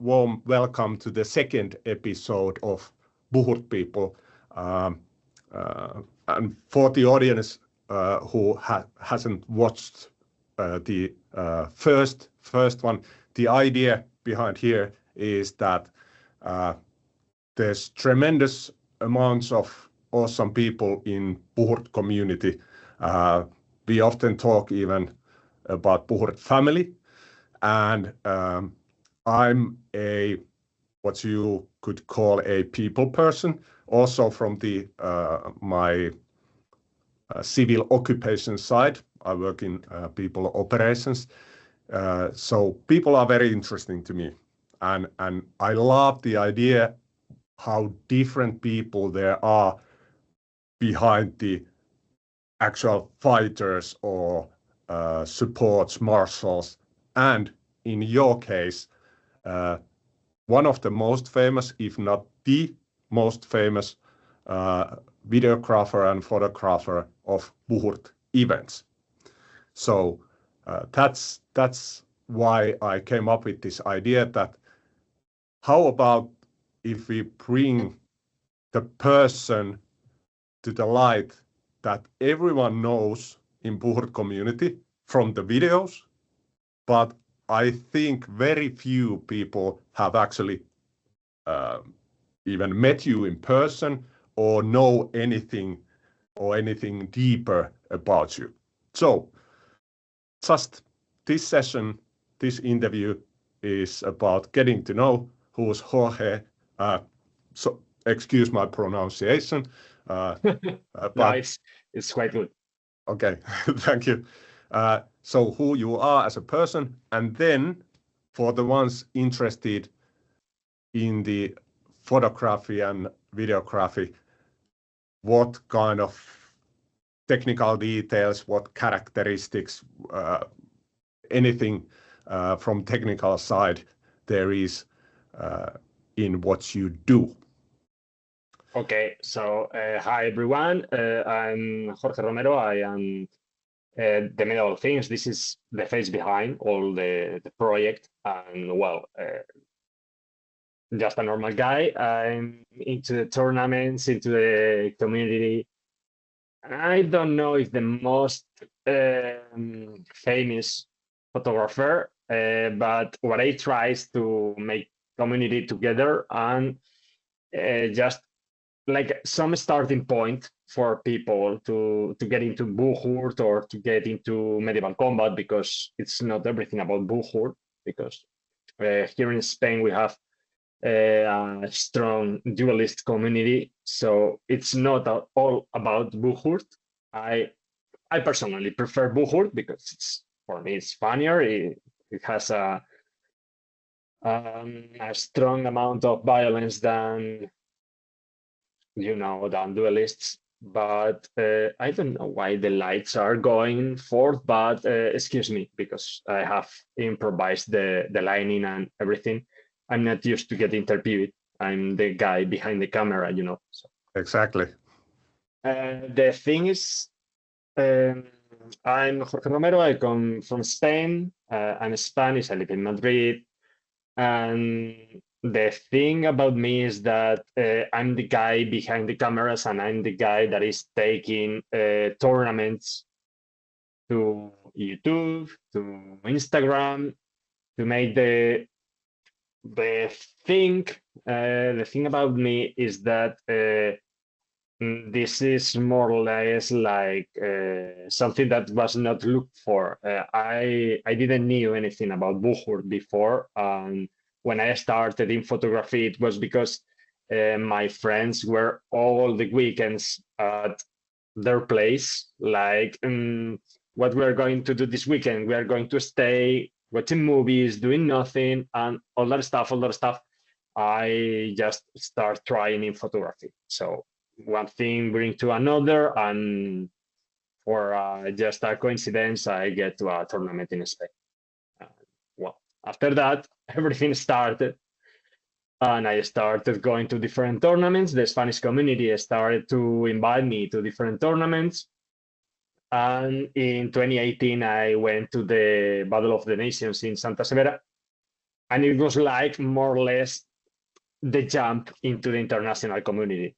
warm welcome to the second episode of Buhurt People. And for the audience who hasn't watched the first one, the idea behind here is that there's tremendous amounts of awesome people in Buhurt community. We often talk even about Buhurt family, and I'm what you could call a people person, also from the my civil occupation side. I work in people operations, so people are very interesting to me, and I love the idea how different people there are behind the actual fighters or supports marshals, and in your case, one of the most famous, if not the most famous, videographer and photographer of Buhurt events. So that's why I came up with this idea that how about if we bring the person to the light that everyone knows in Buhurt community from the videos, but I think very few people have actually even met you in person or know anything deeper about you. So just this session, this interview is about getting to know who's Jorge. So excuse my pronunciation. Nice, it's quite good. Okay, thank you. So who you are as a person, and then for the ones interested in the photography and videography, what kind of technical details, what characteristics, anything from technical side there is in what you do. Okay, so hi everyone, I'm Jorge Romero. I am the middle of things. This is the face behind all the project, and well, just a normal guy. I'm into the tournaments, into the community. I don't know if the most famous photographer, but what I try is to make community together and just like some starting point for people to get into Buhurt or to get into medieval combat, because it's not everything about Buhurt, because here in Spain we have a strong duelist community, so it's not all about Buhurt. I personally prefer Buhurt because for me it's funnier. It has a strong amount of violence than than duelists, but I don't know why the lights are going forth, but excuse me, because I have improvised the lighting and everything. I'm not used to get interviewed. I'm the guy behind the camera, So. Exactly. The thing is, I'm Jorge Romero. I come from Spain. I'm Spanish. I live in Madrid. And the thing about me is that I'm the guy behind the cameras, and I'm the guy that is taking tournaments to YouTube, to Instagram, to make the thing. The thing about me is that this is more or less like something that was not looked for. I didn't knew anything about Buhurt before. When I started in photography, it was because my friends were all the weekends at their place. Like, what we're going to do this weekend? We are going to stay watching movies, doing nothing, and all that stuff. I just start trying in photography. So one thing brings to another, and for just a coincidence, I get to a tournament in Spain. Well, after that, everything started, and I started going to different tournaments. The Spanish community started to invite me to different tournaments. And in 2018, I went to the Battle of the Nations in Santa Severa. And it was like more or less the jump into the international community.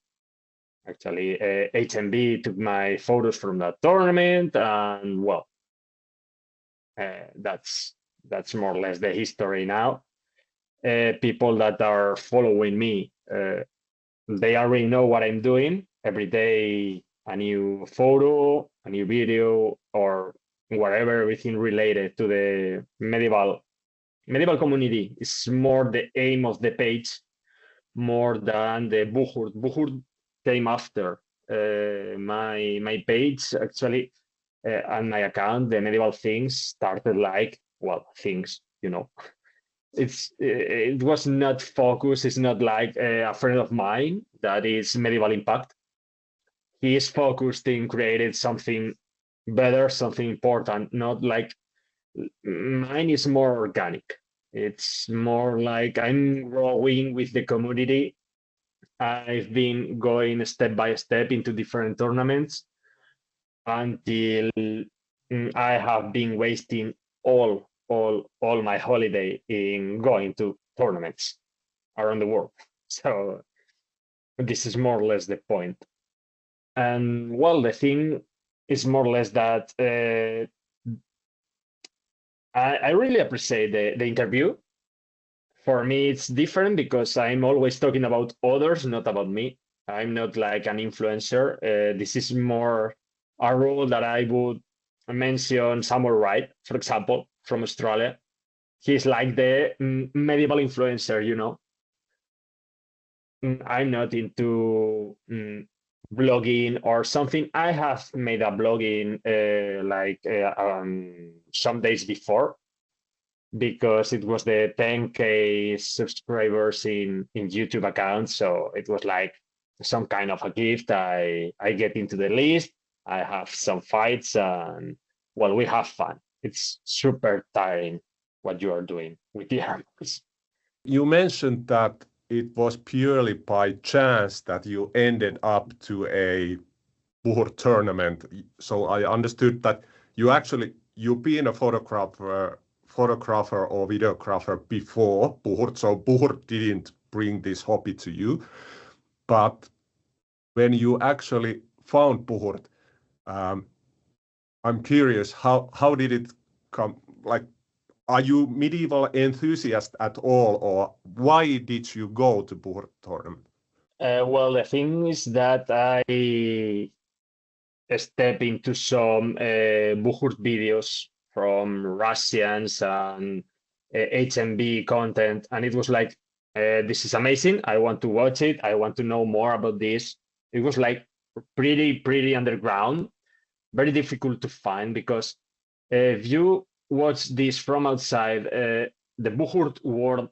Actually, HMB took my photos from that tournament, and well, that's more or less the history now. People that are following me, they already know what I'm doing. Every day, a new photo, a new video, or whatever, everything related to the medieval community is more the aim of the page more than the Buhurt. Buhurt came after my page actually, and my account. The medieval things started like, well, things, you know. It was not focused. It's not like a friend of mine that is medieval impact. He is focused in creating something better, something important. Not like mine is more organic. It's more like I'm growing with the community. I've been going step by step into different tournaments until I have been wasting all my holiday in going to tournaments around the world. So this is more or less the point. And well, the thing is more or less that I really appreciate the interview. For me, it's different because I'm always talking about others, not about me. I'm not like an influencer. This is more a role that I would mention Samuel Wright, for example, from Australia. He's like the medieval influencer, you know. I'm not into blogging or something. I have made a blogging some days before because it was the 10K subscribers in YouTube account. So it was like some kind of a gift. I get into the list. I have some fights and well, we have fun. It's super tiring what you are doing with the arms. You mentioned that it was purely by chance that you ended up to a Buhurt tournament. So I understood that you've been a photographer or videographer before Buhurt. So Buhurt didn't bring this hobby to you. But when you actually found Buhurt, I'm curious, how did it come? Like, are you medieval enthusiast at all, or why did you go to Buhurt tournament? Well, the thing is that I step into some Buhurt videos from Russians and HMB content, and it was like, this is amazing. I want to watch it. I want to know more about this. It was like pretty underground, very difficult to find because if you watch this from outside, the Buhurt world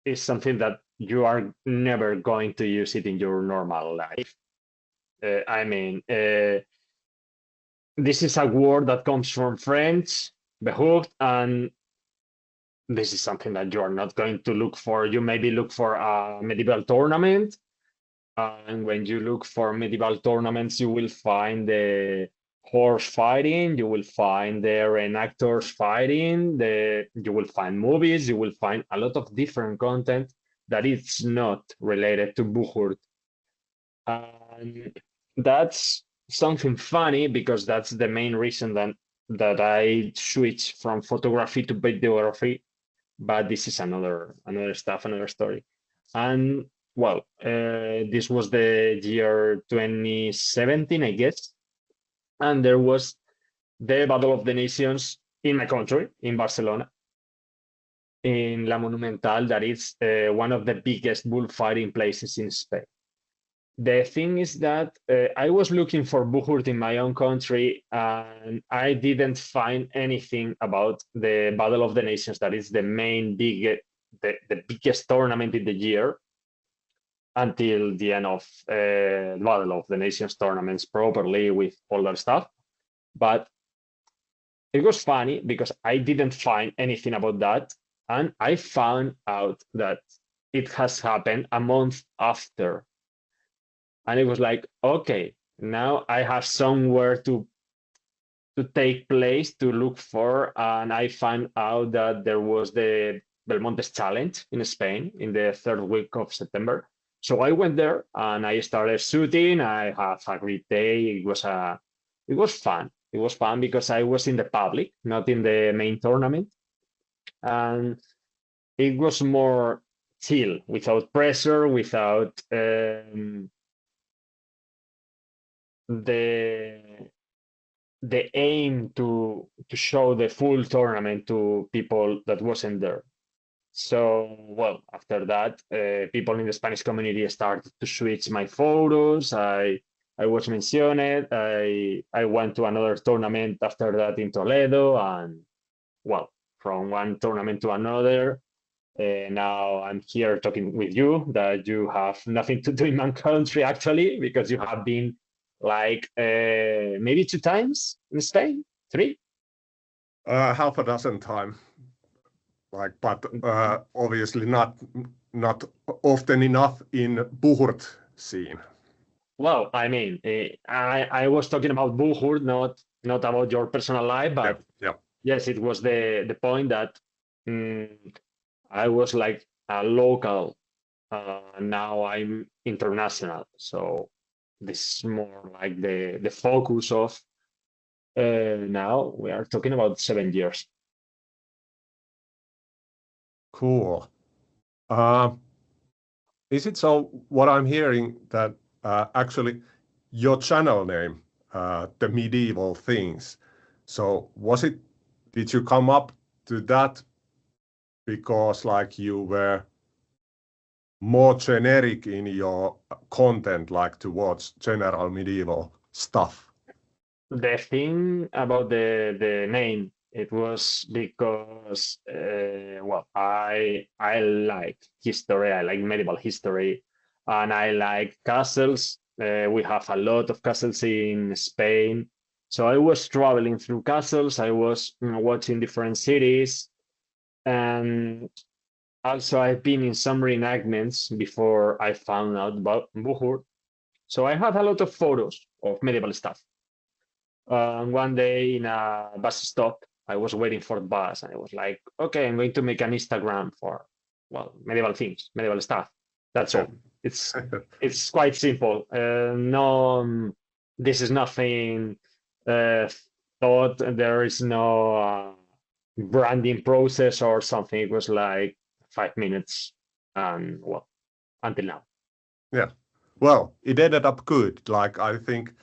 is something that you are never going to use it in your normal life. I mean, this is a word that comes from French, behooked, and this is something that you are not going to look for. You maybe look for a medieval tournament, and when you look for medieval tournaments, you will find the horse fighting, you will find the reenactors fighting, you will find movies, you will find a lot of different content that is not related to Buhurt. And that's something funny because that's the main reason that I switched from photography to videography. But this is another stuff, another story. And well, this was the year 2017, I guess. And there was the Battle of the Nations in my country, in Barcelona, in La Monumental, that is one of the biggest bullfighting places in Spain. The thing is that I was looking for Buhurt in my own country, and I didn't find anything about the Battle of the Nations, that is the the biggest tournament in the year, until the end of Battle of the Nations tournaments properly with all that stuff. But it was funny because I didn't find anything about that, and I found out that it has happened a month after. And it was like, okay, now I have somewhere to take place to look for, and I found out that there was the Belmonte's Challenge in Spain in the third week of September. So I went there and I started shooting. I had a great day. It was fun. It was fun because I was in the public, not in the main tournament, and it was more chill, without pressure, without the aim to show the full tournament to people that wasn't there. So, well, after that, people in the Spanish community started to switch my photos. I was mentioned. I went to another tournament after that in Toledo, and well, from one tournament to another. Now I'm here talking with you that you have nothing to do in my country actually, because you have been like maybe 2 times in Spain, 3. Half a dozen times, like, but obviously not often enough in Buhurt scene. Well, I mean, I was talking about Buhurt, not about your personal life, but Yeah. yes, it was the point that I was like a local. Now I'm international, so this is more like the focus of. Now we are talking about 7 years. Cool. Is it so? What I'm hearing that actually your channel name, the medieval things. So did you come up to that because like you were more generic in your content, like towards general medieval stuff? The thing about the name, it was because well, I like history, I like medieval history, and I like castles. We have a lot of castles in Spain, so I was traveling through castles. I was watching different cities, and also I've been in some reenactments before I found out about Buhurt. So I had a lot of photos of medieval stuff. One day in a bus stop, I was waiting for the bus, and I was like, okay, I'm going to make an Instagram for, well, medieval things, medieval stuff. That's all. It's quite simple. No, this is nothing thought. There is no branding process or something. It was like 5 minutes, and well, until now. Yeah. Well, it ended up good. Like I think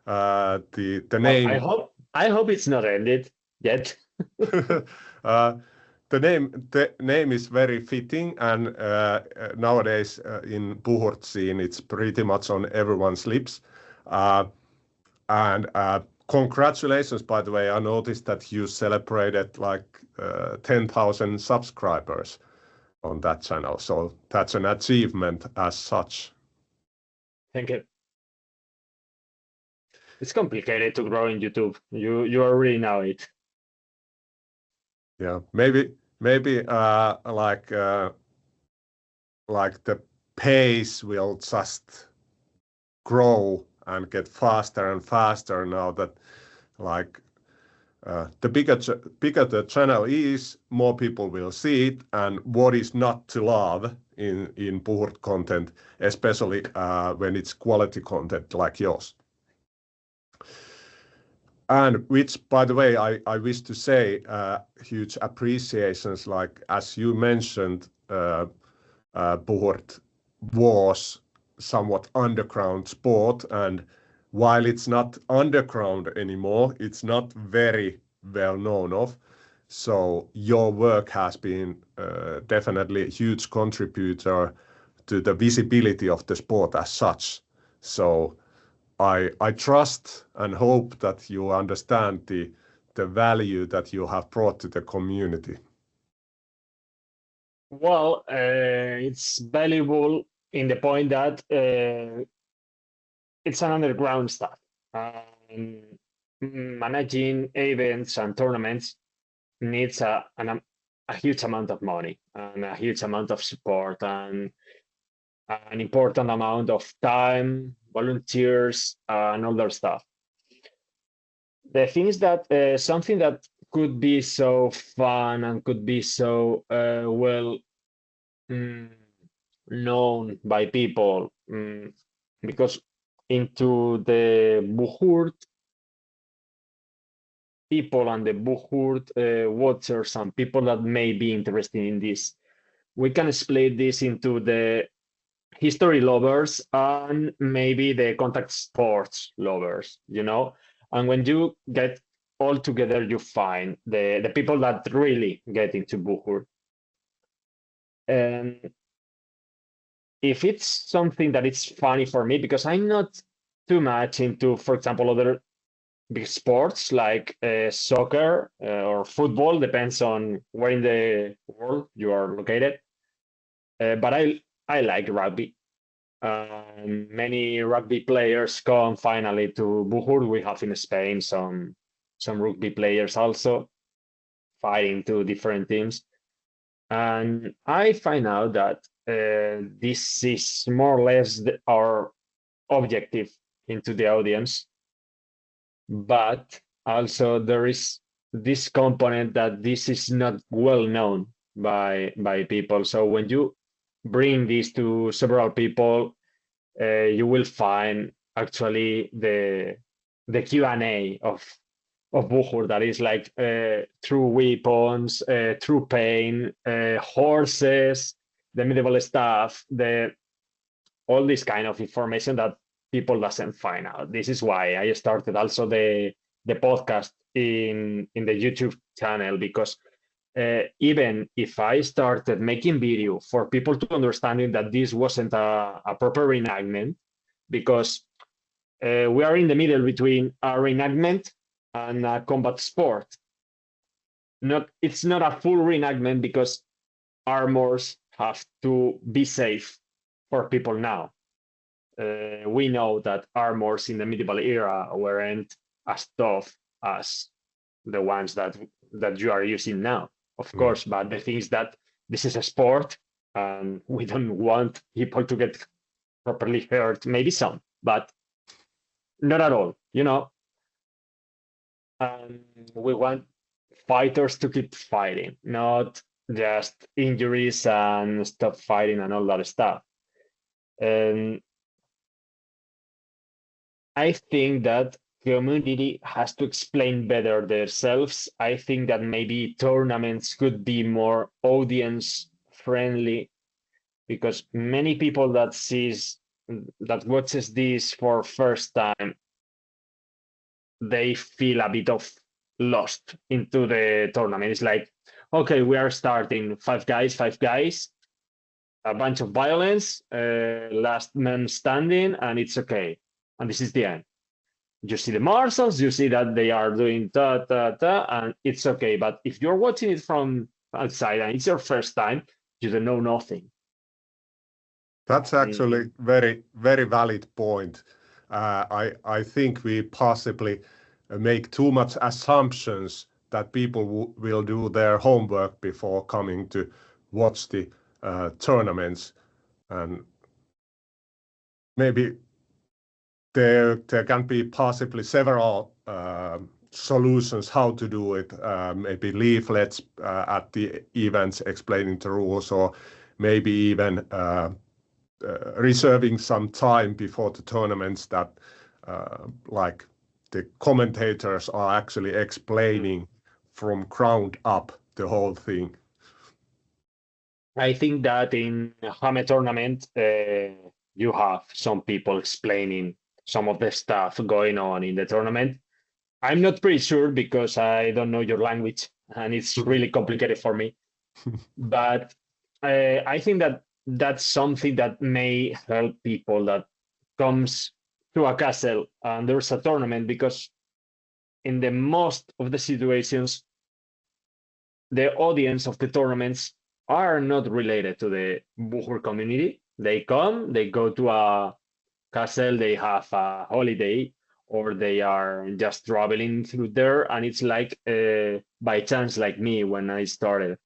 the name. I hope it's not ended yet. The name is very fitting, and nowadays in Buhurt scene, it's pretty much on everyone's lips. And congratulations, by the way. I noticed that you celebrated like 10,000 subscribers on that channel, so that's an achievement as such. Thank you. It's complicated to grow in YouTube. You already know it. Yeah, maybe like the pace will just grow and get faster and faster now that like the bigger the channel is, more people will see it, and what is not to love in Buhurt content, especially when it's quality content like yours. And which, by the way, I wish to say huge appreciations, like as you mentioned, Buhurt was somewhat underground sport, and while it's not underground anymore, it's not very well known of. So your work has been definitely a huge contributor to the visibility of the sport as such. So I trust and hope that you understand the value that you have brought to the community. Well, it's valuable in the point that it's an underground stuff. Managing events and tournaments needs a huge amount of money and a huge amount of support and an important amount of time, volunteers, and all that stuff. The thing is that something that could be so fun and could be so well known by people, because into the Buhurt people and the Buhurt watchers and people that may be interested in this, we can split this into the history lovers and maybe the contact sports lovers, and when you get all together, you find the people that really get into Buhurt. And if it's something that it's funny for me, because I'm not too much into, for example, other big sports like soccer or football, depends on where in the world you are located. But I like rugby. Many rugby players come finally to Buhurt. We have in Spain some rugby players also fighting to different teams. And I find out that this is more or less our objective into the audience. But also there is this component that this is not well known by people. So when you bring this to several people, you will find actually the Q&A of Buhurt, that is like through weapons, through pain, horses, the medieval stuff, all this kind of information that people doesn't find out. This is why I started also the podcast in the YouTube channel, because even if I started making video for people to understanding that this wasn't a proper reenactment, because we are in the middle between a reenactment and a combat sport. It's not a full reenactment because armors have to be safe for people now. We know that armors in the medieval era weren't as tough as the ones that you are using now, of course. But the thing is that this is a sport, and we don't want people to get properly hurt. Maybe some, but not at all, And we want fighters to keep fighting, not just injuries and stop fighting and all that stuff. And I think that community has to explain better themselves. I think that maybe tournaments could be more audience friendly, because many people that watches this for first time, they feel a bit of lost into the tournament. It's like, okay, we are starting five guys, a bunch of violence, last man standing, and it's okay. And this is the end. You see the marshals, you see that they are doing and it's okay. But if you're watching it from outside and it's your first time, you don't know nothing. That's actually very, very valid point. I think we possibly make too much assumptions that people will do their homework before coming to watch the tournaments, and maybe there can be possibly several solutions how to do it. Maybe leaflets at the events explaining the rules, or maybe even reserving some time before the tournaments that like the commentators are actually explaining from ground up the whole thing. I think that in a Hame tournament, you have some people explaining some of the stuff going on in the tournament. I'm not pretty sure because I don't know your language and it's really complicated for me. But I think that that's something that may help people that comes to a castle and there's a tournament, because in the most of the situations, the audience of the tournaments are not related to the Buhurt community. They come, they go to a castle, they have a holiday, or they are just traveling through there. And it's like by chance, like me when I started,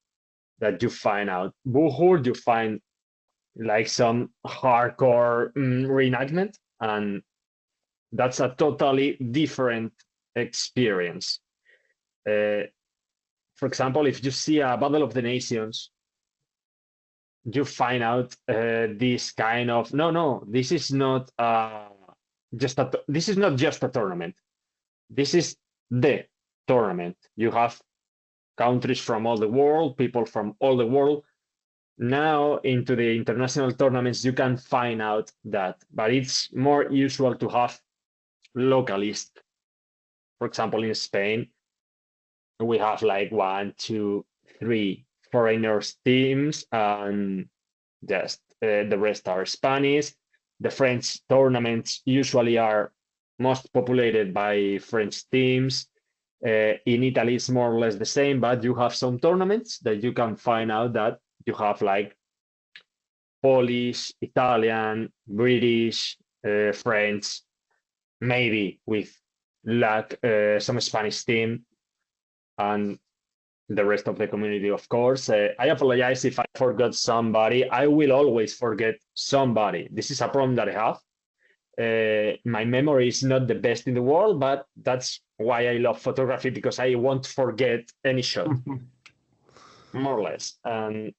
that you find out Buhurt, you find like some hardcore reenactment, and that's a totally different experience. for example, if you see a Battle of the Nations, you find out this kind of no, this is not this is not just a tournament. This is the tournament. You have countries from all the world, people from all the world. Now into the international tournaments, you can find out that, but it's more usual to have localists. For example, in Spain, we have like 1, 2, 3 foreigners teams, and just the rest are Spanish. The French tournaments usually are most populated by French teams. In Italy, it's more or less the same, but you have some tournaments that you can find out that you have like Polish, Italian, British, French, maybe with luck, some Spanish team, and the rest of the community, of course. I apologize if I forgot somebody. I will always forget somebody. This is a problem that I have. My memory is not the best in the world, but that's why I love photography, because I won't forget any shot, more or less. And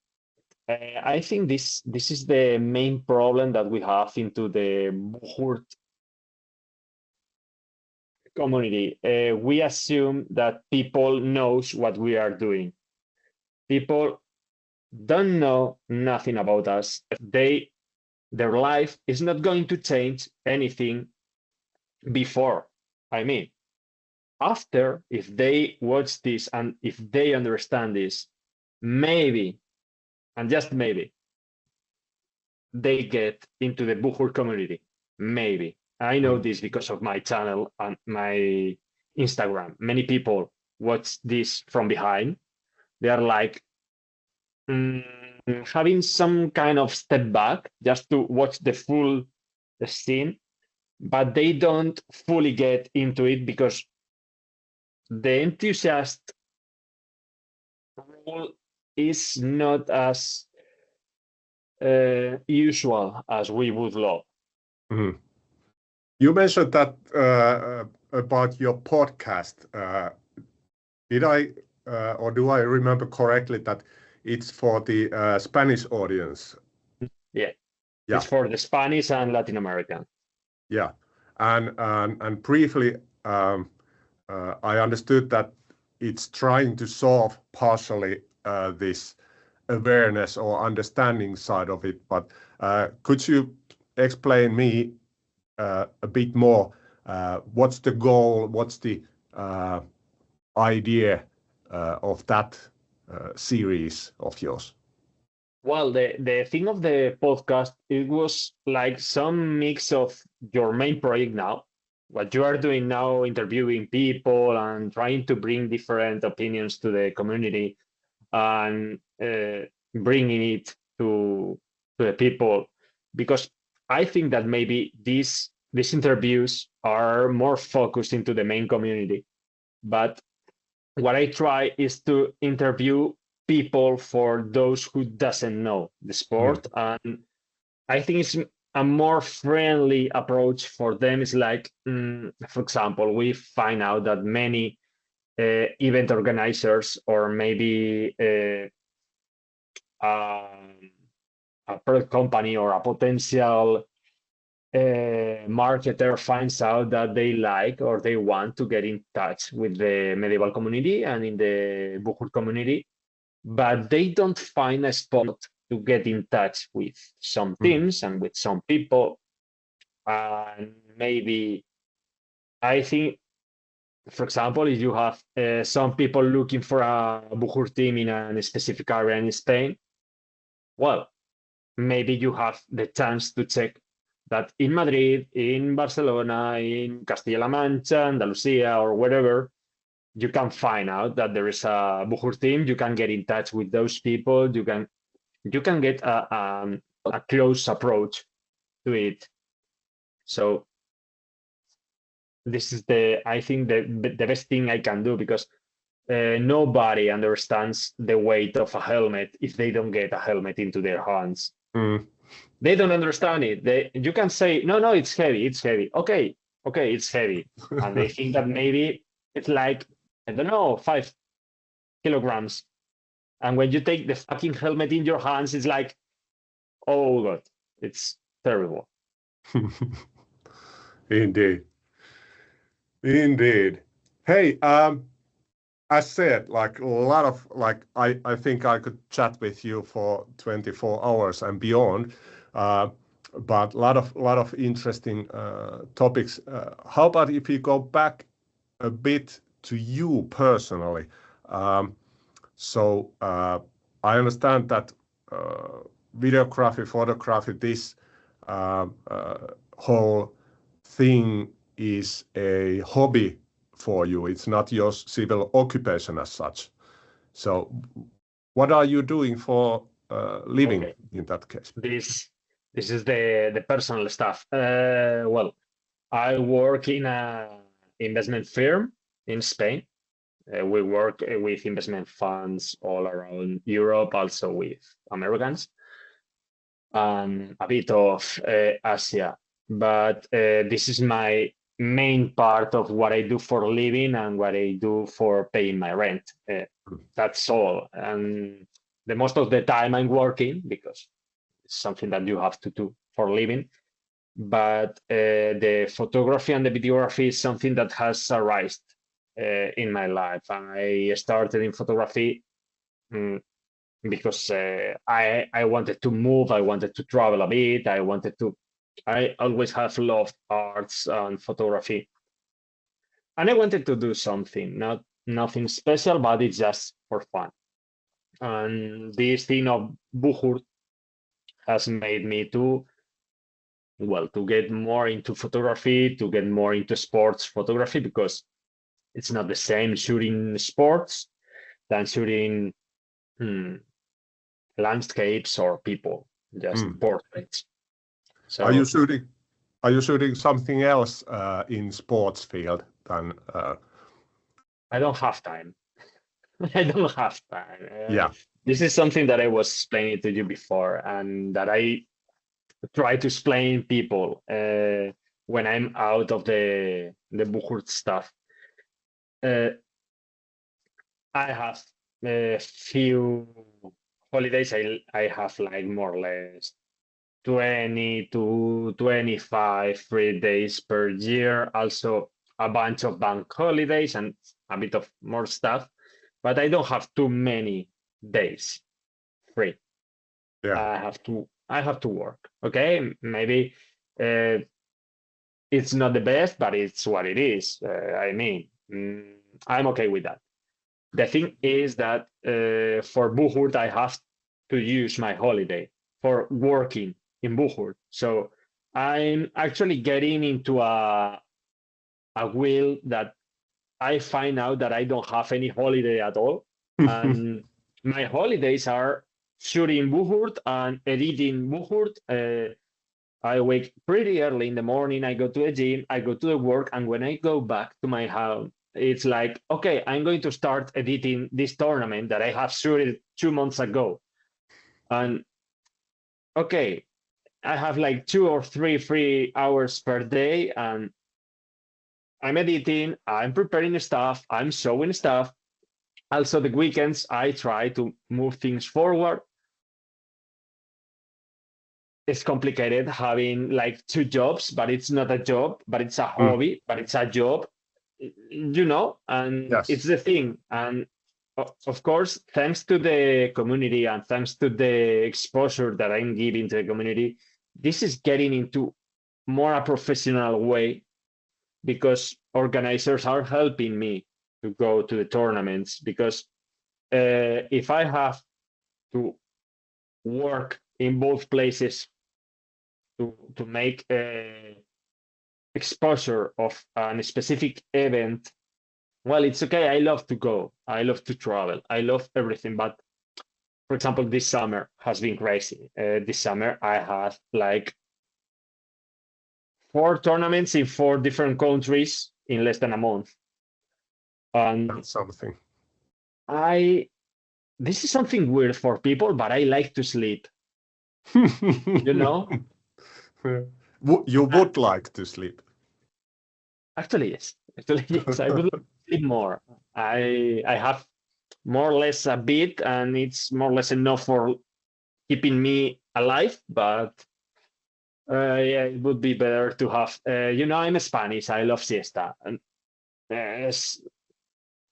I think this is the main problem that we have into the Buhurt community. We assume that people knows what we are doing. People don't know nothing about us. Their life is not going to change anything before. I mean, after, if they watch this and if they understand this, maybe, and just maybe, they get into the Buhurt community. Maybe. I know this because of my channel and my Instagram. Many people watch this from behind. They are like having some kind of step back just to watch the full scene, but they don't fully get into it because the enthusiast role is not as usual as we would love. Mm-hmm. You mentioned that about your podcast. Did I or do I remember correctly that it's for the Spanish audience? Yeah, it's for the Spanish and Latin American. Yeah, and briefly, I understood that it's trying to solve partially this awareness or understanding side of it. But could you explain me a bit more? What's the goal? What's the idea of that series of yours? Well, the thing of the podcast, it was like some mix of your main project now, what you are doing now, interviewing people and trying to bring different opinions to the community and bringing it to the people. Because I think that maybe these interviews are more focused into the main community. But what I try is to interview people for those who doesn't know the sport, and I think it's a more friendly approach for them. It's like, for example, we find out that many event organizers or maybe a product company or a potential marketer finds out that they like or they want to get in touch with the medieval community and in the Buhurt community, but they don't find a spot to get in touch with some teams and with some people. And maybe, I think, for example, if you have some people looking for a Buhurt team in a specific area in Spain, well, maybe you have the chance to check that in Madrid, in Barcelona, in Castilla-La Mancha, Andalusia, or wherever, you can find out that there is a Buhurt team. You can get in touch with those people. You can get a close approach to it. So this is I think the best thing I can do, because nobody understands the weight of a helmet if they don't get a helmet into their hands. They don't understand it. You can say, no, it's heavy. Okay, it's heavy. And they think that maybe it's like, I don't know, 5 kilograms. And when you take the fucking helmet in your hands, it's like, oh God, it's terrible. Indeed. Indeed. Hey, as said, like a lot of I think I could chat with you for 24 hours and beyond, but a lot of interesting topics. How about if you go back a bit to you personally? So I understand that videography, photography, this whole thing is a hobby for you. It's not your civil occupation as such. So what are you doing for living in that case? This is the personal stuff. Well, I work in a investment firm in Spain. We work with investment funds all around Europe, also with Americans, and a bit of Asia. But this is my main part of what I do for a living and what I do for paying my rent. That's all. And the most of the time I'm working because it's something that you have to do for a living. But the photography and the videography is something that has arisen in my life. I started in photography because I wanted to move, I wanted to travel a bit, I always have loved arts and photography. And I wanted to do something, nothing special, but it's just for fun. And this thing of Buhurt has made me to get more into photography, to get more into sports photography, because it's not the same shooting sports than shooting landscapes or people, just portraits. So are you shooting something else in sports field than I don't have time. I don't have time. Yeah. This is something that I was explaining to you before, and that I try to explain people when I'm out of the Buhurt stuff. I have a few holidays. I have like more or less 20 to 25 free days per year. Also a bunch of bank holidays and a bit of more stuff. But I don't have too many days free. Yeah. I have to work. Okay, maybe it's not the best, but it's what it is. I mean, I'm okay with that. The thing is that for Buhurt, I have to use my holiday for working in Buhurt. So I'm actually getting into a wheel that I find out that I don't have any holiday at all. And my holidays are shooting Buhurt and editing Buhurt. I wake pretty early in the morning. I go to the gym, I go to the work. And when I go back to my house, it's like, okay, I'm going to start editing this tournament that I have shooted 2 months ago. And okay, I have like 2 or 3 free hours per day. And I'm editing, I'm preparing stuff, I'm showing stuff. Also, the weekends, I try to move things forward. It's complicated having like 2 jobs, but it's not a job, but it's a hobby, but it's a job, and Yes. it's the thing. And of course, thanks to the community and thanks to the exposure that I'm giving to the community, this is getting into more a professional way, because organizers are helping me to go to the tournaments. Because if I have to work in both places to make exposure of a specific event, well, it's okay. I love to go. I love to travel. I love everything. But for example, this summer has been crazy. This summer I had like 4 tournaments in 4 different countries in less than a month. And That's something. this is something weird for people, but I like to sleep. You would like to sleep. Actually, yes. I would like to sleep more. I have more or less a bit, and it's more or less enough for keeping me alive. But yeah, it would be better to have. I'm Spanish. I love siesta, and it's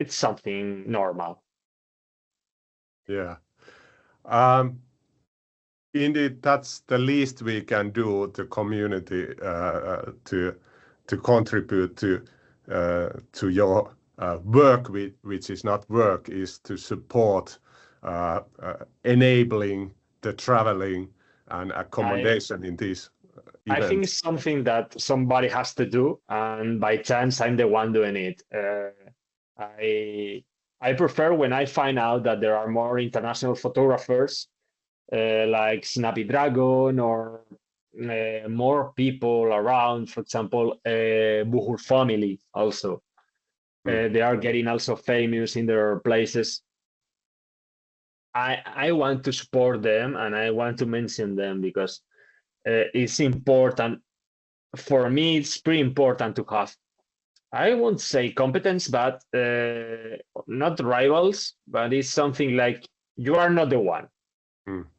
something normal. Yeah. Indeed, that's the least we can do to community to contribute to your work, which is not work, is to support enabling the traveling and accommodation in these I think events. it's something that somebody has to do, and by chance, I'm the one doing it. I prefer when I find out that there are more international photographers like Snappy Dragon or more people around. For example, Buhurt family also. They are getting also famous in their places. I want to support them, and I want to mention them because it's important. For me, it's pretty important to have, I won't say competence, but not rivals, but it's something like you are not the one.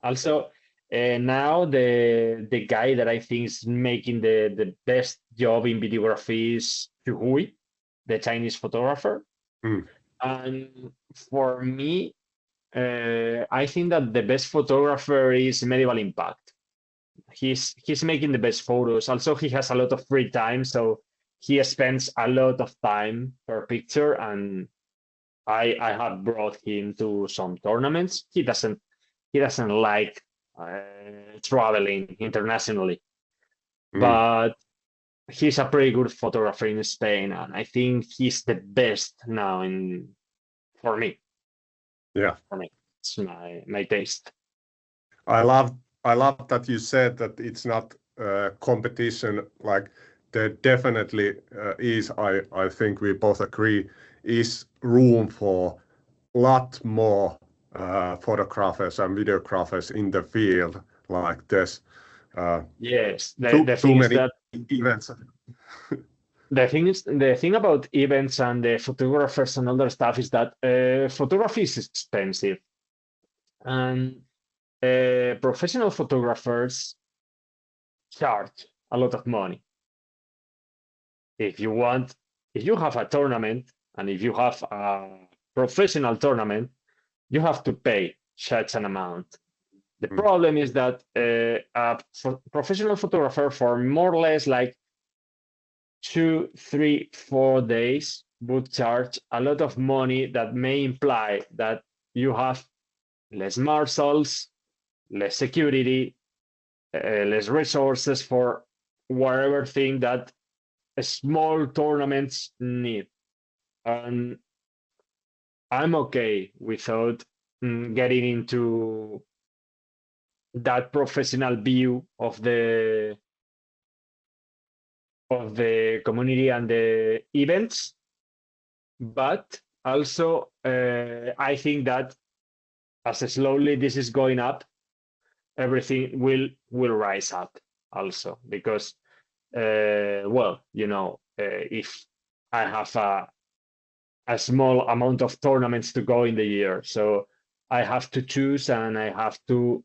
Also, now the guy that I think is making the best job in videography is Hui, the Chinese photographer. And for me, I think that the best photographer is Medieval Impact. He's making the best photos. Also, he has a lot of free time, so he spends a lot of time per picture. And I have brought him to some tournaments. He doesn't like traveling internationally, but he's a pretty good photographer in Spain, and I think he's the best now for me. Yeah, For me, it's my taste. I love that you said that it's not competition. Like there definitely is. I think we both agree is room for a lot more photographers and videographers in the field. Like there's yes, too the thing is many that events. the thing about events and the photographers and other stuff is that photography is expensive, and professional photographers charge a lot of money. If you have a tournament, and if you have a professional tournament, you have to pay such an amount. The problem is that a professional photographer for more or less like 2, 3, 4 days would charge a lot of money that may imply that you have less marshals, less security, less resources for whatever thing that small tournaments need. And I'm okay without getting into that professional view of the community and the events, but also I think that as slowly this is going up, everything will rise up also, because if I have a small amount of tournaments to go in the year, so I have to choose, and I have to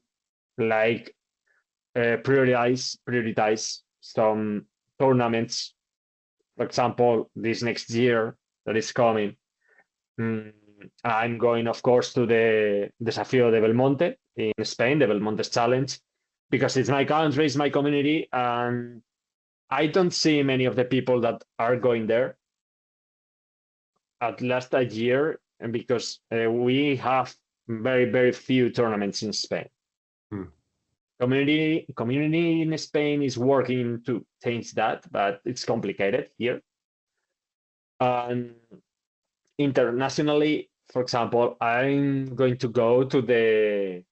like prioritize some tournaments. For example, this next year that is coming, I'm going, of course, to the Desafío de Belmonte in Spain, the Belmonte Challenge, because it's my country, it's my community, and I don't see many of the people that are going there at least a year, and because we have very, very few tournaments in Spain. Community in Spain is working to change that, but it's complicated here. And internationally, for example, I'm going to go to the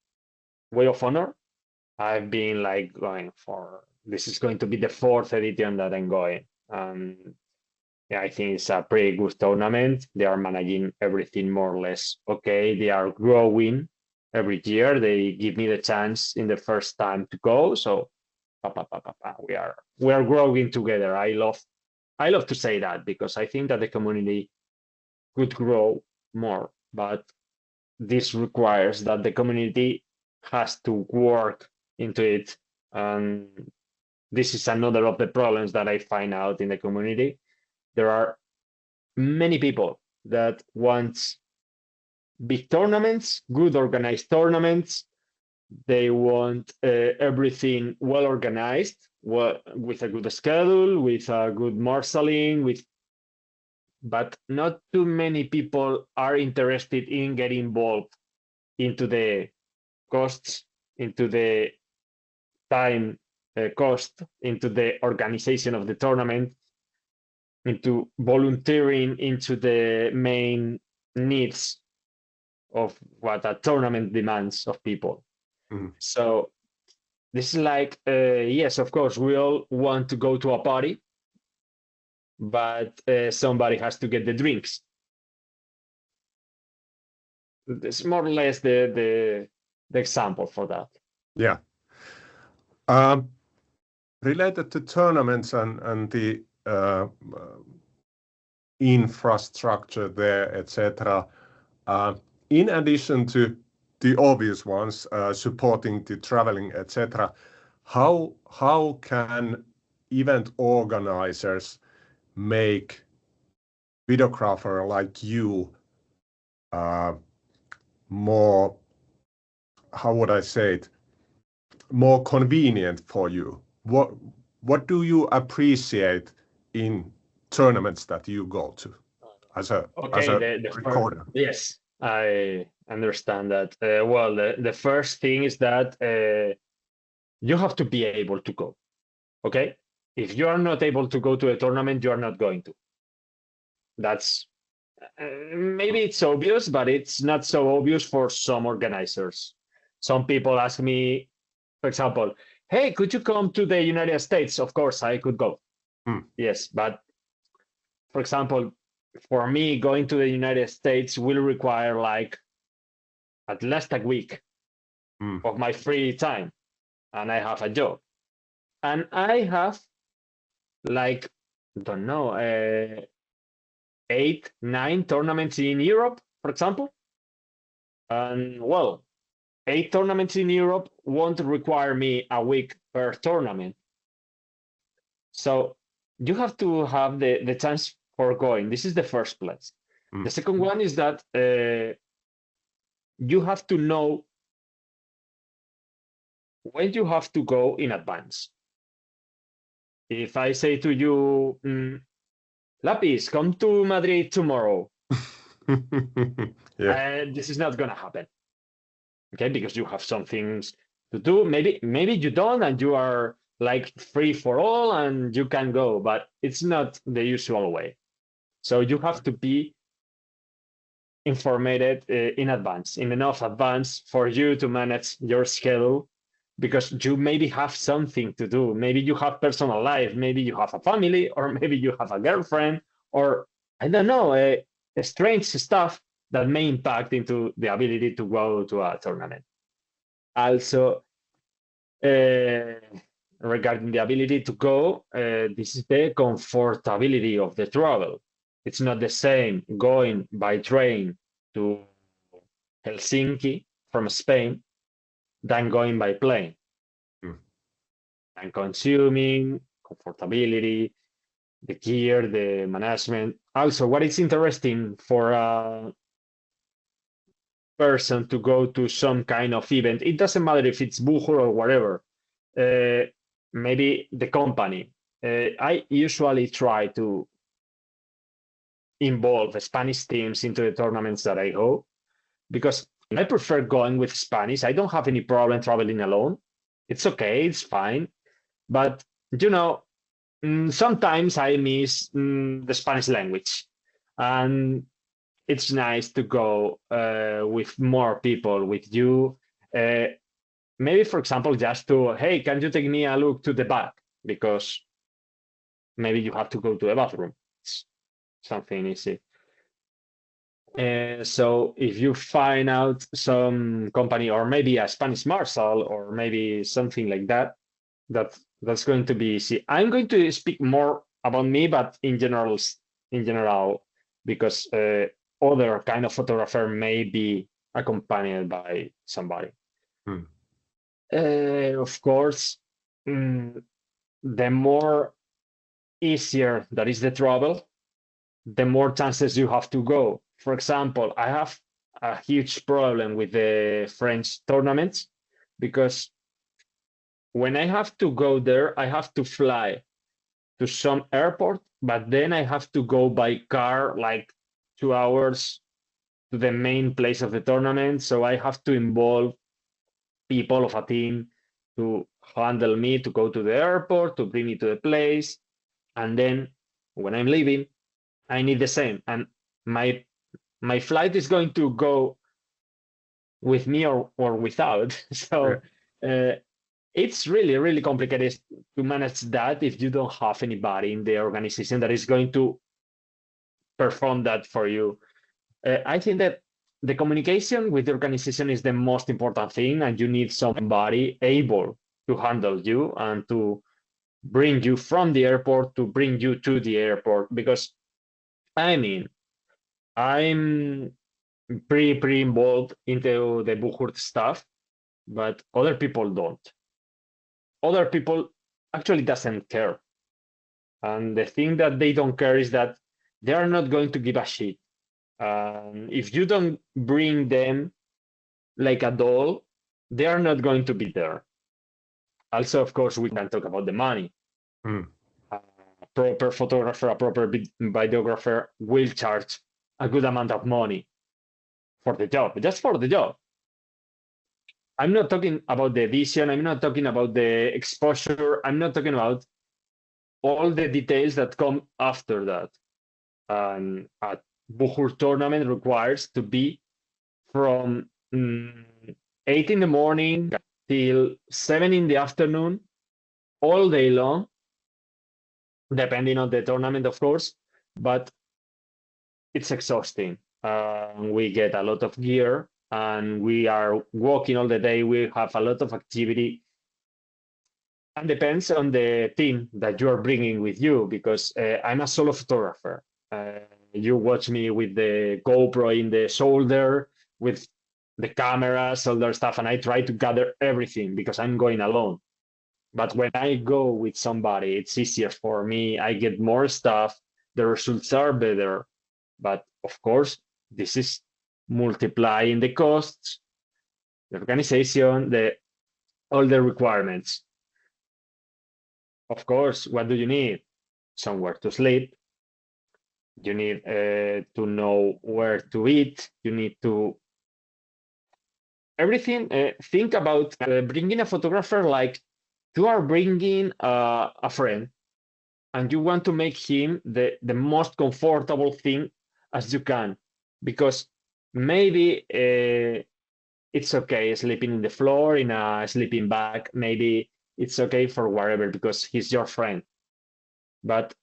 Way of Honor. I've been like going for, this is going to be the 4th edition that I'm going. Yeah, I think it's a pretty good tournament. They are managing everything more or less okay. They are growing every year. They give me the chance in the first time to go. So we are growing together. I love to say that, because I think that the community could grow more, but this requires that the community has to work into it. And this is another of the problems that I find out in the community. There are many people that want big tournaments, good organized tournaments. They want everything well organized, with a good schedule, with a good marshalling, but not too many people are interested in getting involved into the costs, into the time cost, into the organization of the tournament, into volunteering into the main needs of what a tournament demands of people. Mhm. So this is like, yes, of course, we all want to go to a party, but somebody has to get the drinks. It's more or less the example for that. Yeah. Related to tournaments and the infrastructure there, etc. In addition to the obvious ones, supporting the traveling, etc., how can event organizers make videographer like you more, how would I say it, more convenient for you? What do you appreciate in tournaments that you go to as a recorder? Yes, I understand that. Well, the first thing is that you have to be able to go. Okay, if you are not able to go to a tournament, you are not going to. That's maybe it's obvious, but it's not so obvious for some organizers. Some people ask me, for example, hey, could you come to the United States? Of course, I could go. Yes, but for example, for me, going to the United States will require like at least a week of my free time, and I have a job. And I have like, don't know, 8, 9 tournaments in Europe, for example. And well, 8 tournaments in Europe won't require me a week per tournament. So you have to have the chance for going. This is the first place. The second one is that you have to know when you have to go in advance. If I say to you, Lapis, come to Madrid tomorrow, this is not going to happen. Okay, because you have some things to do. Maybe you don't, and you are like free for all, and you can go, but it's not the usual way. So you have to be informed in advance, in enough advance for you to manage your schedule, because you maybe have something to do. Maybe you have personal life, maybe you have a family, or maybe you have a girlfriend, or I don't know, strange stuff that may impact into the ability to go to a tournament. Also, regarding the ability to go, this is the comfortability of the travel. It's not the same going by train to Helsinki from Spain than going by plane. And consuming, comfortability, the gear, the management. Also, what is interesting for a person to go to some kind of event, it doesn't matter if it's Buhurt or whatever, maybe the company. I usually try to involve Spanish teams into the tournaments that I go, because I prefer going with Spanish. I don't have any problem traveling alone. It's okay, it's fine. But, you know, sometimes I miss the Spanish language. And it's nice to go with more people, with you. Maybe, for example, just to, hey, can you take me a look to the back? Because maybe you have to go to the bathroom. It's something easy. So if you find out some company, or maybe a Spanish marshal, or maybe something like that, that's going to be easy. I'm going to speak more about me, but in general, because other kind of photographer may be accompanied by somebody. Hmm. Of course, the more easier that is the travel, the more chances you have to go. For example, I have a huge problem with the French tournaments because when I have to go there, I have to fly to some airport, but then I have to go by car like 2 hours to the main place of the tournament. So I have to involve people of a team to handle me, to go to the airport, to bring me to the place. And then when I'm leaving, I need the same. And my my flight is going to go with me or without. Yeah. So uh, it's really, really complicated to manage that if you don't have anybody in the organization that is going to perform that for you. I think that the communication with the organization is the most important thing, and you need somebody able to handle you and to bring you from the airport to bring you to the airport. Because I mean, I'm pretty involved into the Buhurt stuff, but other people don't. Other people actually doesn't care, and the thing that they don't care is that they are not going to give a shit. If you don't bring them like a doll, they are not going to be there. Also, of course, we can talk about the money. Hmm. A proper photographer, a proper videographer will charge a good amount of money for the job, just for the job. I'm not talking about the edition. I'm not talking about the exposure. I'm not talking about all the details that come after that. A Buhur tournament requires to be from 8 in the morning till 7 in the afternoon, all day long, depending on the tournament, of course, but it's exhausting. We get a lot of gear and we are walking all the day. We have a lot of activity and depends on the team that you are bringing with you because I'm a solo photographer. You watch me with the GoPro in the shoulder, with the cameras, all that stuff, and I try to gather everything because I'm going alone. But when I go with somebody, it's easier for me. I get more stuff. The results are better. But of course, this is multiplying the costs, the organization, the all the requirements. Of course, what do you need? Somewhere to sleep. You need to know where to eat. You need to everything. Think about bringing a photographer like you are bringing a friend, and you want to make him the most comfortable thing as you can, because maybe it's okay sleeping in the floor in a sleeping bag. Maybe it's okay for whatever because he's your friend. But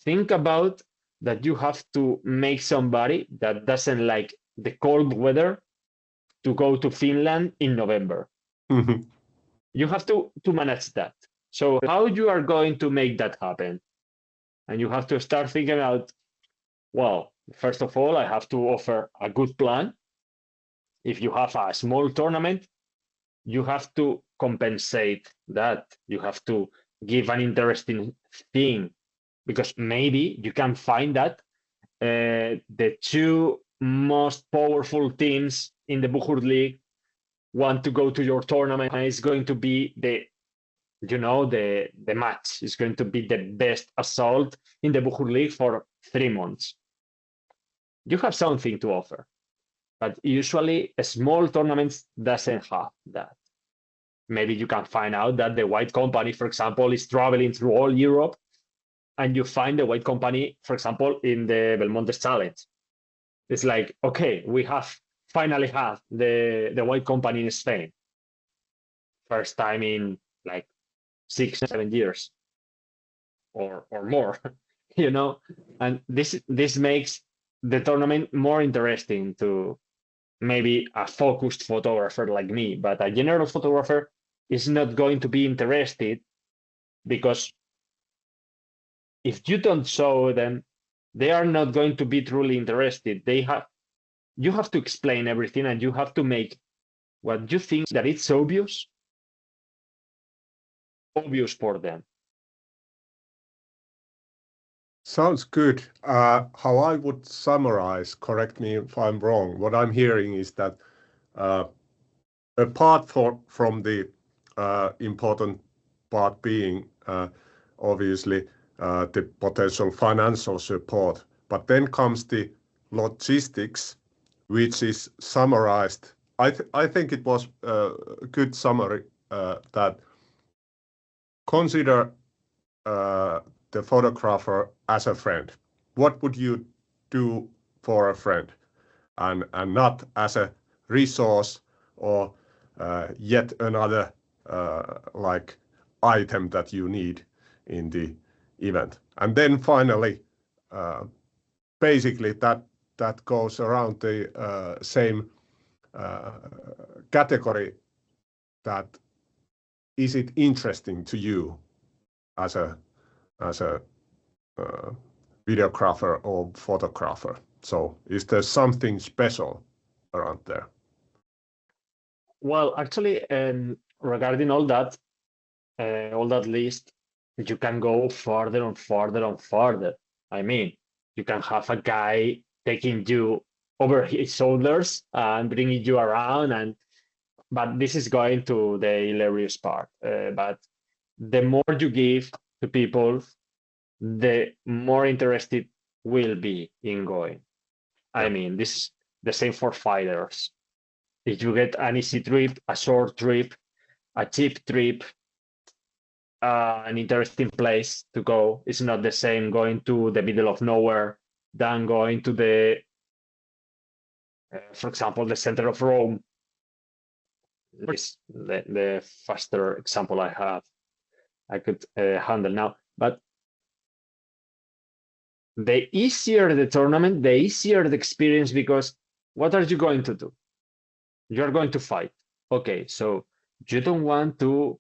think about that you have to make somebody that doesn't like the cold weather to go to Finland in November. Mhm. You have to manage that. So how you are going to make that happen? And you have to start thinking about, well, first of all, I have to offer a good plan. If you have a small tournament, you have to compensate that. You have to give an interesting thing because maybe you can find that the two most powerful teams in the Buhurt League want to go to your tournament, and it's going to be the match is going to be the best assault in the Buhurt League for 3 months. You have something to offer, but usually small tournaments doesn't have that. Maybe you can find out that the white company, for example, is traveling through all Europe, and you find the white company, for example, in the Belmontes Challenge. It's like, okay, we have finally had the white company in Spain. First time in like 6 7 years or more, you know. And this makes the tournament more interesting to maybe a focused photographer like me, but a general photographer is not going to be interested because if you don't show them, they are not going to be truly interested. you have to explain everything, and you have to make what you think that it's obvious for them. Sounds good. How I would summarize, correct me if I'm wrong, what I'm hearing is that apart from the important part being obviously the potential financial support, but then comes the logistics, which is summarized. I think it was a good summary that consider the photographer as a friend. What would you do for a friend, and not as a resource or yet another like item that you need in the event. And then finally, basically that goes around the same category, that is it interesting to you as a videographer or photographer? So is there something special around there? Well, actually, regarding all that list, you can go further and further and further. I mean, you can have a guy taking you over his shoulders and bringing you around, but this is going to the hilarious part. But the more you give to people, the more interested will be in going. I mean, this is the same for fighters. If you get an easy trip, a short trip, a cheap trip, an interesting place to go, it's not the same going to the middle of nowhere than going to the, for example, the center of Rome. This the faster example I could handle now. But the easier the tournament, the easier the experience, because what are you going to do? You're going to fight. Okay, so you don't want to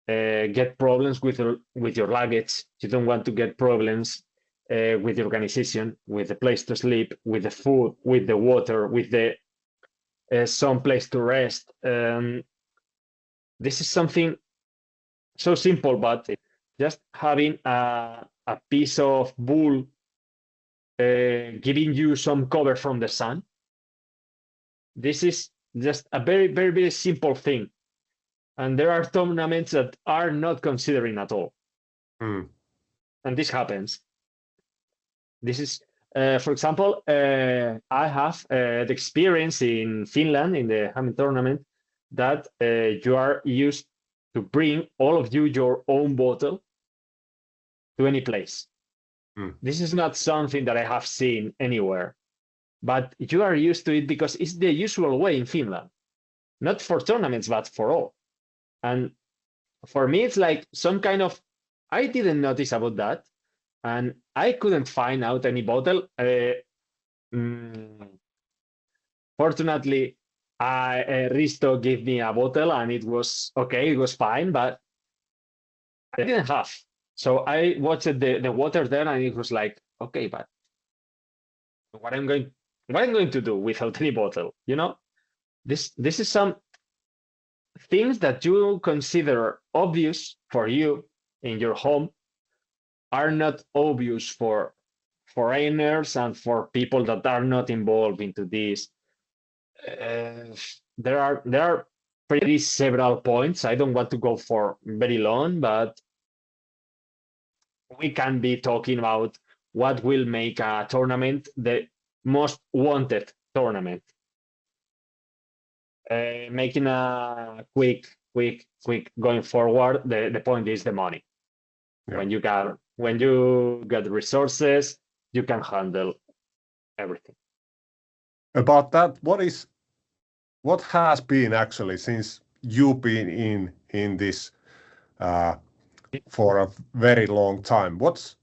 get problems with your luggage. You don't want to get problems with the organization, with the place to sleep, with the food, with the water, with the some place to rest. This is something so simple, but just having a piece of wool giving you some cover from the sun. This is just a very, very, very simple thing. And there are tournaments that are not considering at all. Mm. And this happens. This is, for example, I have the experience in Finland in the Hamid tournament that you are used to bring all of you your own bottle to any place. Mm. This is not something that I have seen anywhere, but you are used to it because it's the usual way in Finland, not for tournaments, but for all. And for me, it's like some kind of, I didn't notice about that. And I couldn't find out any bottle. Fortunately, Risto gave me a bottle and it was okay, it was fine, but I didn't have. So I watched the water there and it was like, okay, but what I'm going to do without any bottle, you know? This is some things that you consider obvious for you in your home are not obvious for foreigners and for people that are not involved into this. There are pretty several points. I don't want to go for very long, but we can be talking about what will make a tournament the most wanted tournament. Making a quick going forward, the point is the money. Yeah. When you get resources, you can handle everything. About that, what has been actually, since you've been in this for a very long time, what's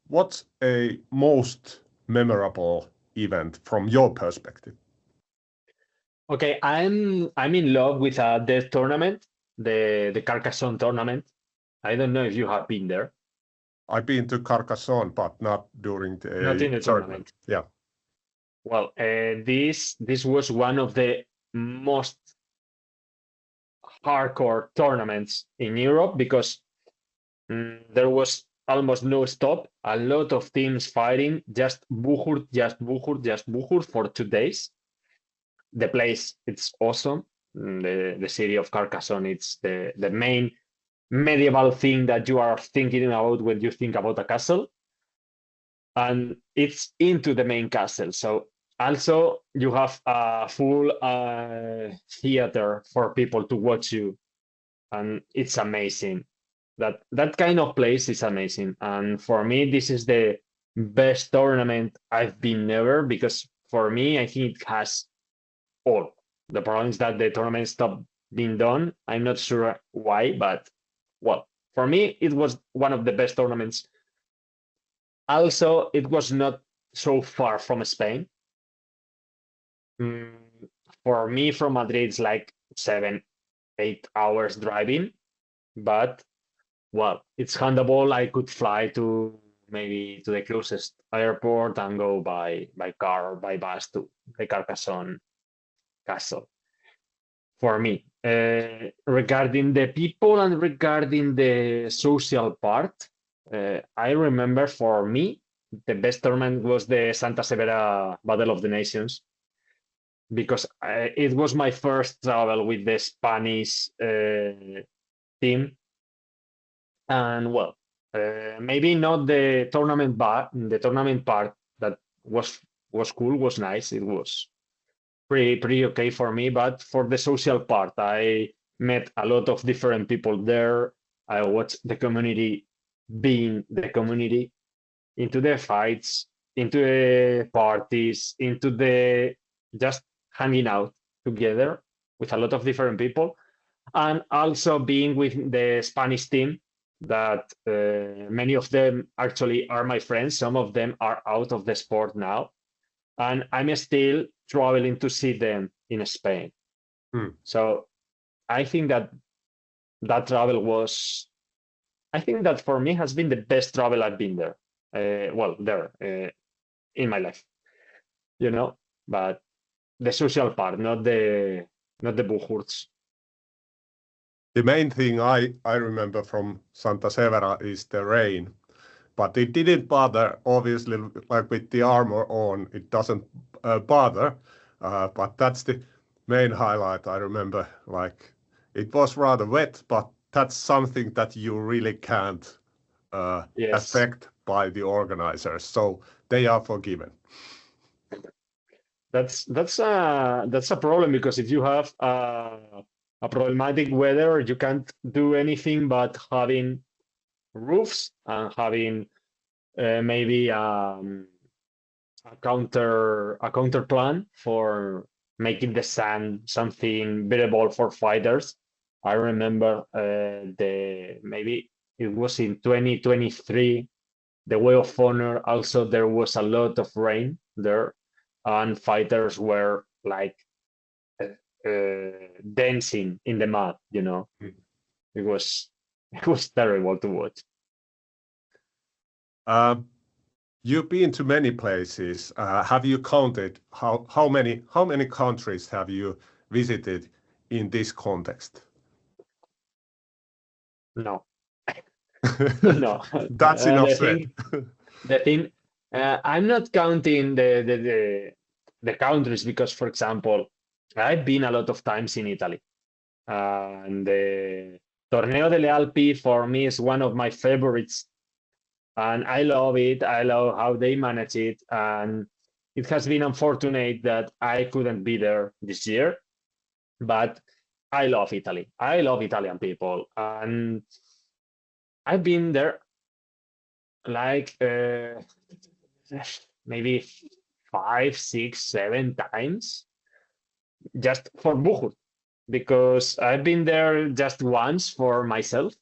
a most memorable event from your perspective? Okay, I'm in love with the tournament, the Carcassonne tournament. I don't know if you have been there. I've been to Carcassonne, but not during the not in the tournament. Yeah. Well, this was one of the most hardcore tournaments in Europe because there was almost no stop. A lot of teams fighting, just Buhurt, just Buhurt, just Buhurt for 2 days. The place, it's awesome. The city of Carcassonne, it's the main medieval thing that you are thinking about when you think about a castle. And it's into the main castle. So also you have a full theater for people to watch you. And it's amazing. That kind of place is amazing. And for me, this is the best tournament I've been ever because for me, I think it has all. The problem is that the tournament stopped being done. I'm not sure why, but well, for me, it was one of the best tournaments. Also, it was not so far from Spain. For me, from Madrid, it's like 7-8 hours driving, but well, it's handleable. I could fly to maybe to the closest airport and go by car or by bus to the Carcassonne castle. For me, regarding the people and regarding the social part, I remember for me the best tournament was the Santa Severa Battle of the Nations because it was my first travel with the Spanish team. And well, maybe not the tournament, but the tournament part that was cool, was nice. It was pretty okay for me. But for the social part, I met a lot of different people there. I watched the community being the community into the fights, into the parties, into the just hanging out together with a lot of different people, and also being with the Spanish team that many of them actually are my friends. Some of them are out of the sport now, and I'm still traveling to see them in Spain. So I think that travel was, I think that for me has been the best travel I've been there. In my life, but the social part, not the Buhurts. The main thing I remember from Santa Severa is the rain, but it didn't bother. Obviously, like with the armor on, it doesn't bother. But that's the main highlight. I remember, like it was rather wet, but that's something that you really can't affect by the organizers, so they are forgiven. That's a problem because if you have a problematic weather, you can't do anything but having roofs and having maybe a counter plan for making the sand something bearable for fighters. I remember maybe it was in 2023, the Way of Honor. Also, there was a lot of rain there, and fighters were like dancing in the mud. It was terrible to watch. You've been to many places. Have you counted how many countries have you visited in this context? No. No. That's enough said. The thing, I'm not counting the countries because, for example, I've been a lot of times in Italy, and the Torneo delle Alpi for me is one of my favorites, and I love it. I love how they manage it, and it has been unfortunate that I couldn't be there this year, but I love Italy. I love Italian people, and I've been there like maybe 5, 6, 7 times just for Buhurt, because I've been there just once for myself,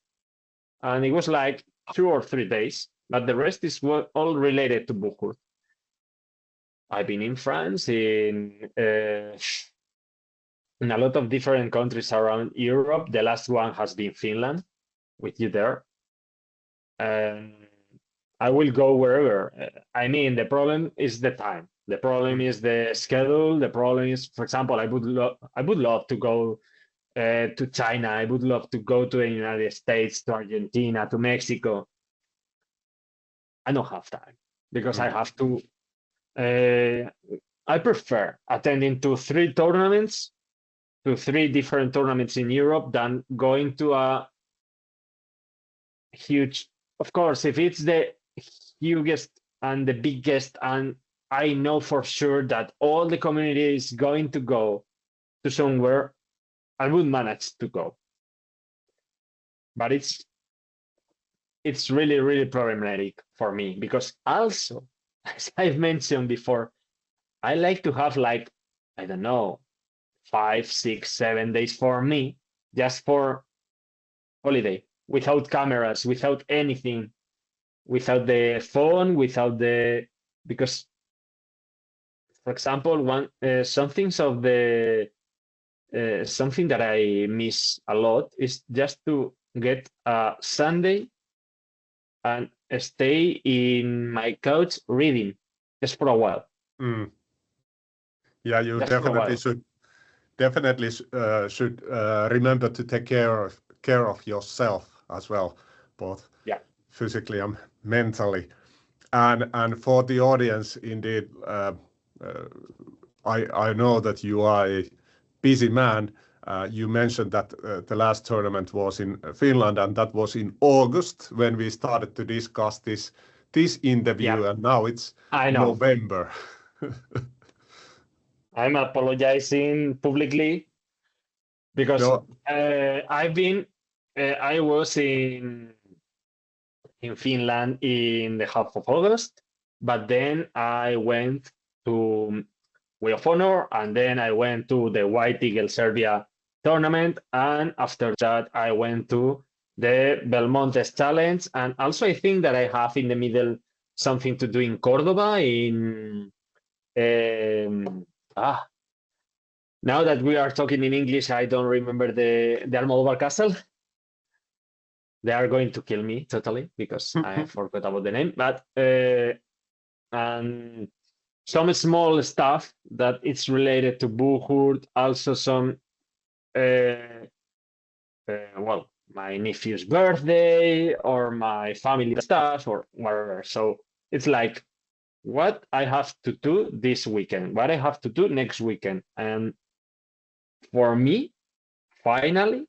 and it was like 2 or 3 days, but the rest is all related to Buhurt. I've been in France, in a lot of different countries around Europe. The last one has been Finland, with you there. And I will go wherever. I mean, the problem is the time. The problem is the schedule. The problem is, for example, I would love to go to China. I would love to go to the United States, to Argentina, to Mexico. I don't have time because I have to. I prefer attending to three different tournaments in Europe than going to a huge. Of course, if it's the hugest and the biggest, and I know for sure that all the community is going to go to somewhere, I would manage to go. But it's really, really problematic for me because also, as I've mentioned before, I like to have like, I don't know, 5, 6, 7 days for me, just for holiday, without cameras, without anything, without the phone, because, for example, something that I miss a lot is just to get a Sunday and stay in my couch reading just for a while. Yeah, you Just for a definitely while. should remember to take care of yourself as well, both physically and mentally. And for the audience, indeed, I know that you are a busy man. You mentioned that the last tournament was in Finland, and that was in August when we started to discuss this interview, and now it's November. I'm apologizing publicly because I was in Finland in the half of August, but then I went to Wheel of Honor, and then I went to the White Eagle Serbia tournament, and after that I went to the Belmontes Challenge, and also I think that I have in the middle something to do in Cordoba now that we are talking in English, I don't remember the Almodovar Castle. They are going to kill me totally because I forgot about the name. But and some small stuff that it's related to Buhurt, also some my nephew's birthday or my family stuff or whatever. So it's like what I have to do this weekend, what I have to do next weekend. And for me, finally,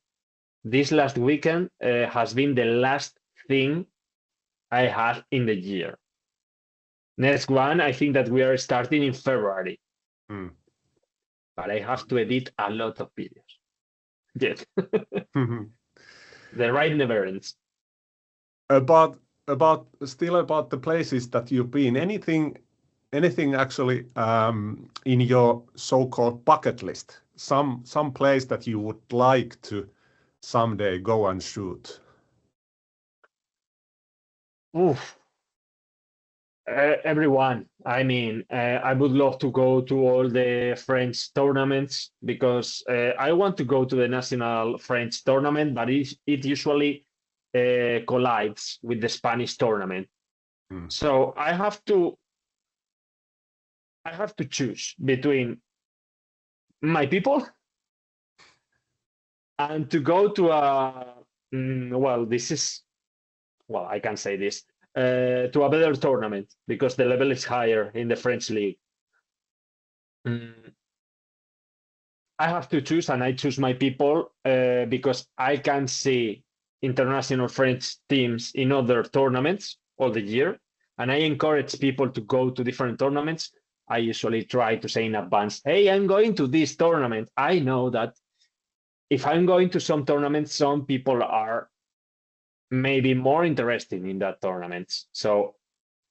this last weekend has been the last thing I had in the year. Next one, I think that we are starting in February. But I have to edit a lot of videos. Yes. The ride never ends. About the places that you've been, anything actually in your so-called bucket list? Some place that you would like to someday go and shoot? Everyone. I mean, I would love to go to all the French tournaments because I want to go to the national French tournament, but it usually collides with the Spanish tournament. So I have to choose between my people and to go to I can say this, to a better tournament because the level is higher in the French league. I have to choose, and I choose my people because I can see international French teams in other tournaments all the year, and I encourage people to go to different tournaments. I usually try to say in advance, hey, I'm going to this tournament. I know that if I'm going to some tournaments, some people are maybe more interested in that tournament. So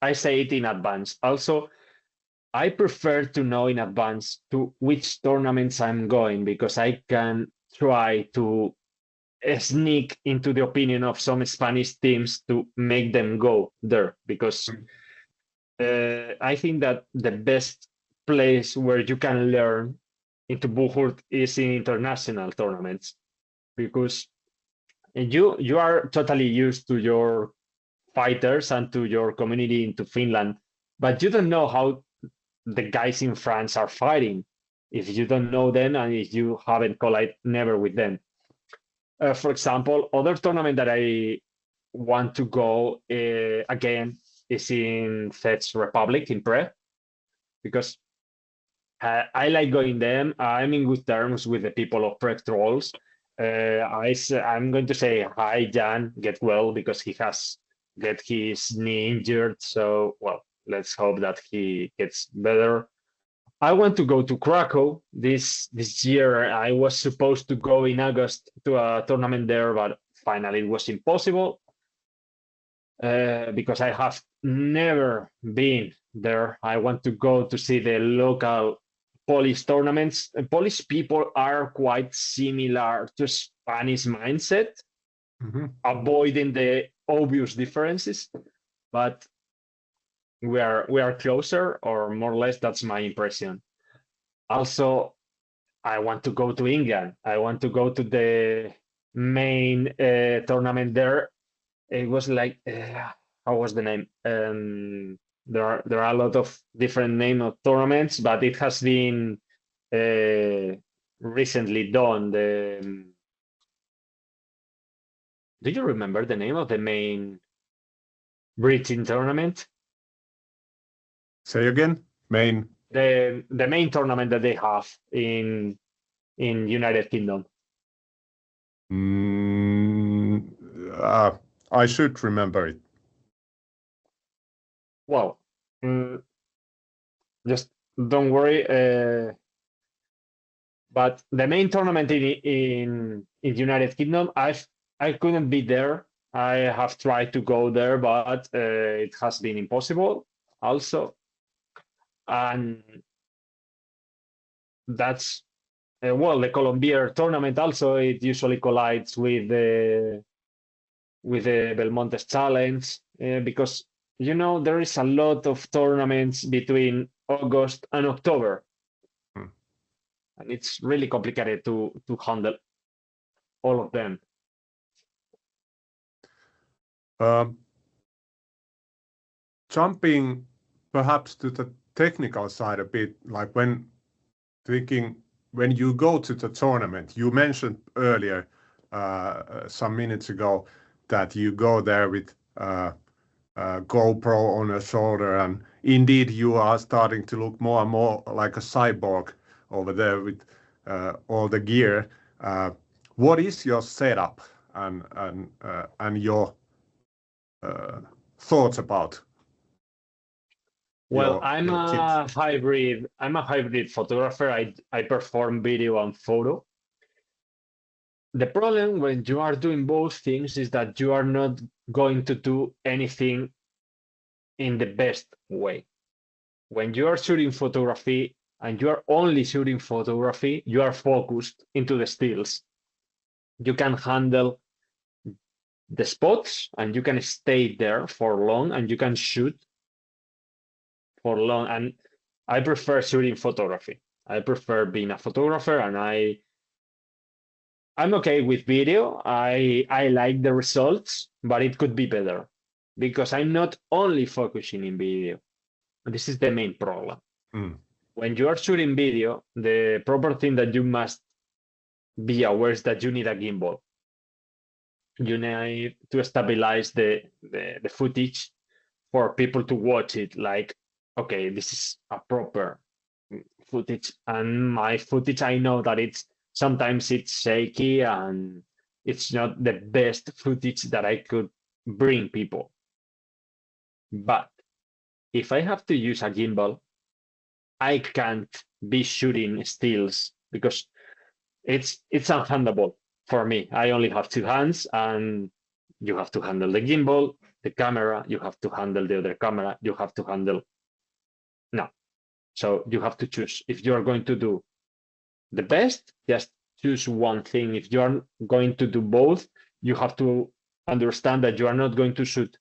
I say it in advance. Also, I prefer to know in advance to which tournaments I'm going because I can try to sneak into the opinion of some Spanish teams to make them go there because I think that the best place where you can learn into Buhurt is in international tournaments because you are totally used to your fighters and to your community into Finland, but you don't know how the guys in France are fighting if you don't know them and if you haven't collided never with them. For example, other tournament that I want to go again is in Fed's Republic in Prague, because I like going them. I'm in good terms with the people of Prague Trolls. I'm going to say hi, Jan, get well, because he has get his knee injured. So, well, let's hope that he gets better. I want to go to Krakow this year. I was supposed to go in August to a tournament there, but finally it was impossible because I have never been there. I want to go to see the local Polish tournaments. Polish people are quite similar to Spanish mindset, avoiding the obvious differences, but we are closer, or more or less that's my impression. Also, I want to go to England. I want to go to the main tournament there. It was like how was the name? There are a lot of different name of tournaments, but it has been recently done. Do you remember the name of the main bridging tournament? Say again, main. The main tournament that they have in United Kingdom. I should remember it. Well, just don't worry. But the main tournament in United Kingdom, I couldn't be there. I have tried to go there, but it has been impossible also. And that's well, the Colombier tournament also, it usually collides with the Belmontes Challenge because there is a lot of tournaments between August and October, and it's really complicated to handle all of them. Jumping perhaps to the technical side a bit, like when you go to the tournament, you mentioned earlier some minutes ago that you go there with GoPro on your shoulder, and indeed you are starting to look more and more like a cyborg over there with all the gear. What is your setup and your thoughts about? Well, I'm a hybrid photographer. I perform video and photo. The problem when you are doing both things is that you are not going to do anything in the best way. When you are shooting photography and you are only shooting photography, you are focused into the stills. You can handle the spots and you can stay there for long and you can shoot for long. And I prefer shooting photography. I prefer being a photographer, and I'm okay with video. I like the results, but it could be better because I'm not only focusing in video. This is the main problem. When you are shooting video, the proper thing that you must be aware is that you need a gimbal. You need to stabilize the footage for people to watch it like, okay, this is a proper footage. And my footage, I know that sometimes it's shaky and it's not the best footage that I could bring people. But if I have to use a gimbal, I can't be shooting stills because it's unhandleable for me. I only have two hands, and you have to handle the gimbal, the camera, you have to handle the other camera, you have to handle. No. So you have to choose. If you are going to do the best, just choose one thing. If you are going to do both, you have to understand that you are not going to shoot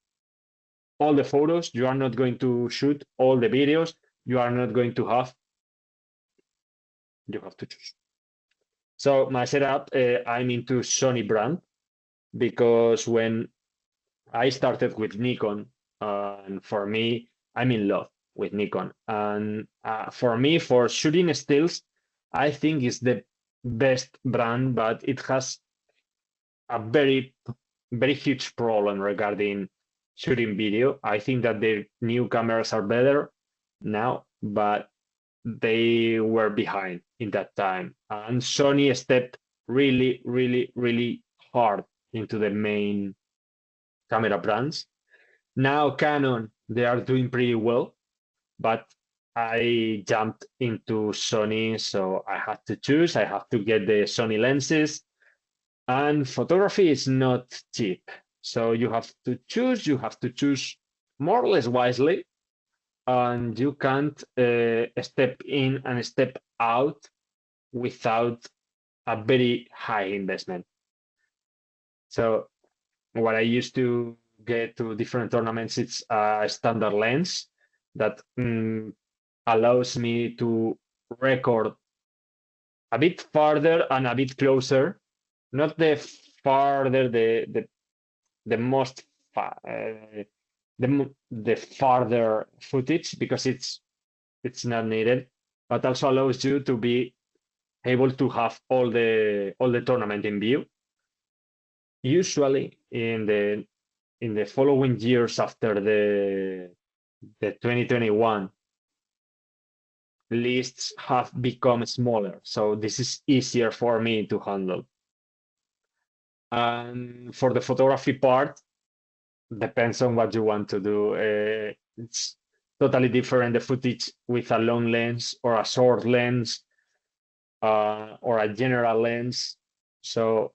all the photos, you are not going to shoot all the videos, you are not going to have. You have to choose. So my setup, I'm into Sony brand because when I started with Nikon, and for me, I'm in love. with Nikon. And for me, for shooting stills, I think it's the best brand, but it has a very, very huge problem regarding shooting video. I think that the new cameras are better now, but they were behind in that time. And Sony stepped really, really, really hard into the main camera brands. Now Canon, they are doing pretty well, but I jumped into Sony, so I had to choose. I have to get the Sony lenses, and photography is not cheap. So you have to choose. You have to choose more or less wisely, and you can't step in and step out without a very high investment. So what I used to get to different tournaments, it's a standard lens that allows me to record a bit farther and a bit closer, not the farther, the most the farther footage, because it's not needed, but also allows you to be able to have all the tournament in view. Usually in the following years after the 2021, lists have become smaller, so this is easier for me to handle. And for the photography part, depends on what you want to do. It's totally different, the footage with a long lens or a short lens or a general lens. So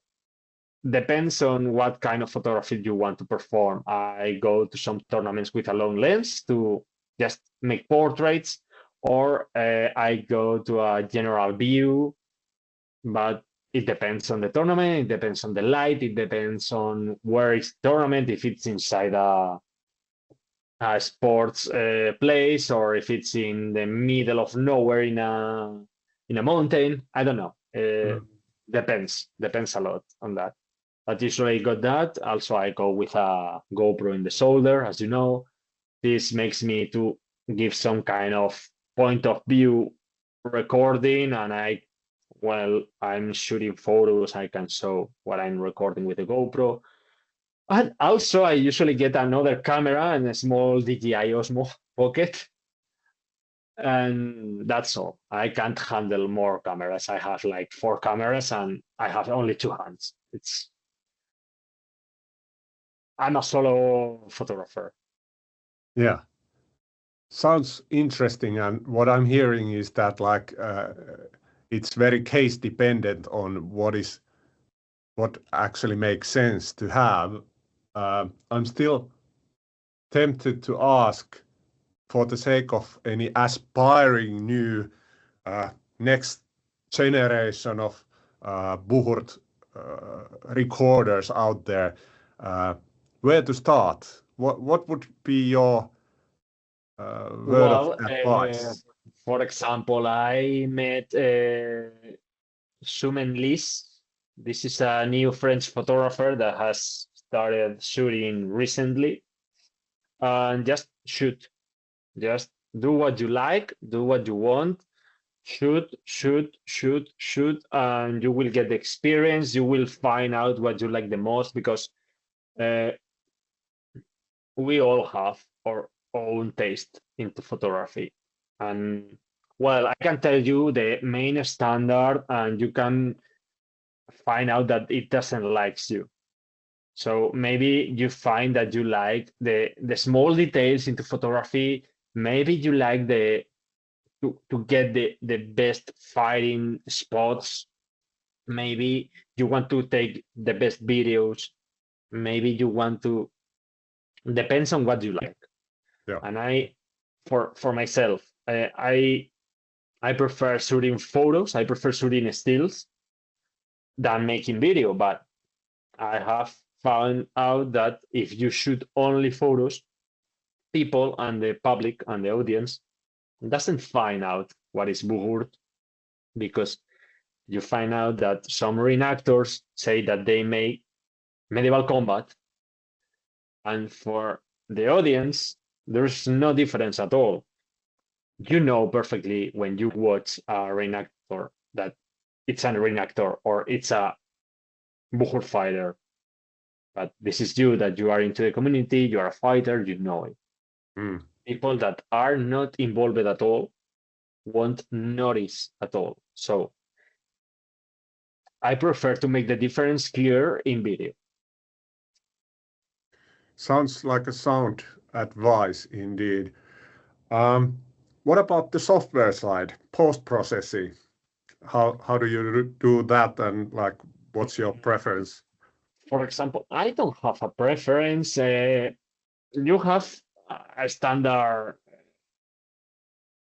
depends on what kind of photography you want to perform. I go to some tournaments with a long lens to just make portraits, or I go to a general view, but it depends on the tournament, it depends on the light, it depends on where it's tournament, if it's inside a sports place, or if it's in the middle of nowhere in a mountain. I don't know. Depends a lot on that. But usually I got that. Also, I go with a GoPro in the shoulder, as you know. This makes me to give some kind of point of view recording, and while I'm shooting photos, I can show what I'm recording with the GoPro. And also, I usually get another camera and a small DJI Osmo Pocket. And that's all. I can't handle more cameras. I have like 4 cameras and I have only 2 hands. I'm a solo photographer. Yeah. Sounds interesting. And what I'm hearing is that it's very case dependent on what actually makes sense to have. I'm still tempted to ask, for the sake of any aspiring new next generation of Buhurt recorders out there, where to start? What would be your word of advice? For example, I met Sumen Lis. This is a new French photographer that has started shooting recently. And just shoot. Just do what you like, do what you want. Shoot, and you will get the experience. You will find out what you like the most, because we all have our own taste into photography. And well, I can tell you the main standard, and you can find out that it doesn't like you. So maybe you find that you like the small details into photography. Maybe you like to get the best fighting spots. Maybe you want to take the best videos. Maybe you want to, depends on what you like. Yeah. And for myself, I prefer shooting photos. I prefer shooting stills than making video. But I have found out that if you shoot only photos, people and the public and the audience doesn't find out what is Buhurt, because you find out that some reenactors say that they make medieval combat, and for the audience, there's no difference at all. you know perfectly when you watch a reenactor that it's a reenactor or it's a Buhurt fighter. But this is you, that you are into the community, you are a fighter, you know it. Mm. People that are not involved at all won't notice at all. So I prefer to make the difference clear in video. Sounds like a sound advice indeed. What about the software side, post-processing? How do you do that, and like, what's your preference? For example, I don't have a preference. You have a standard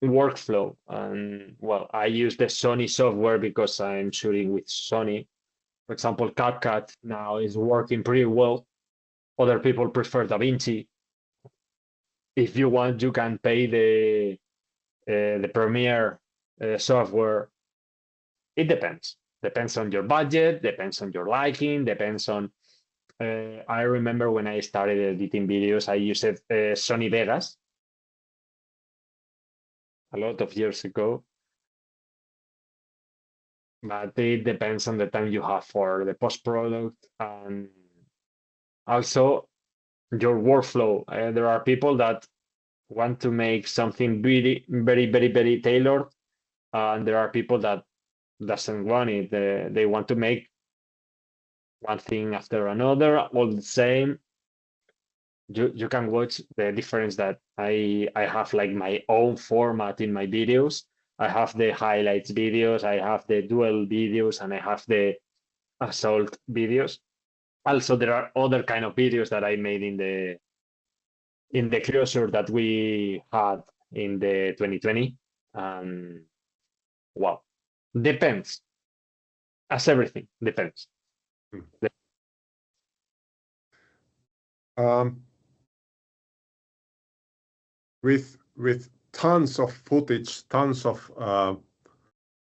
workflow, and well, I use the Sony software because I'm shooting with Sony. For example, CapCut now is working pretty well. Other people prefer DaVinci. If you want, you can pay the Premiere software. It depends. Depends on your budget. Depends on your liking. Depends on. I remember when I started editing videos, I used Sony Vegas a lot of years ago. But it depends on the time you have for the post product and also your workflow. There are people that want to make something very, very, very, very tailored, and there are people that doesn't want it. They want to make one thing after another, all the same. You can watch the difference that I have like my own format in my videos. I have the highlights videos, I have the duel videos, and I have the assault videos. Also, there are other kind of videos that I made in the closure that we had in the 2020. Well, depends. As everything depends. Um, with tons of footage, tons of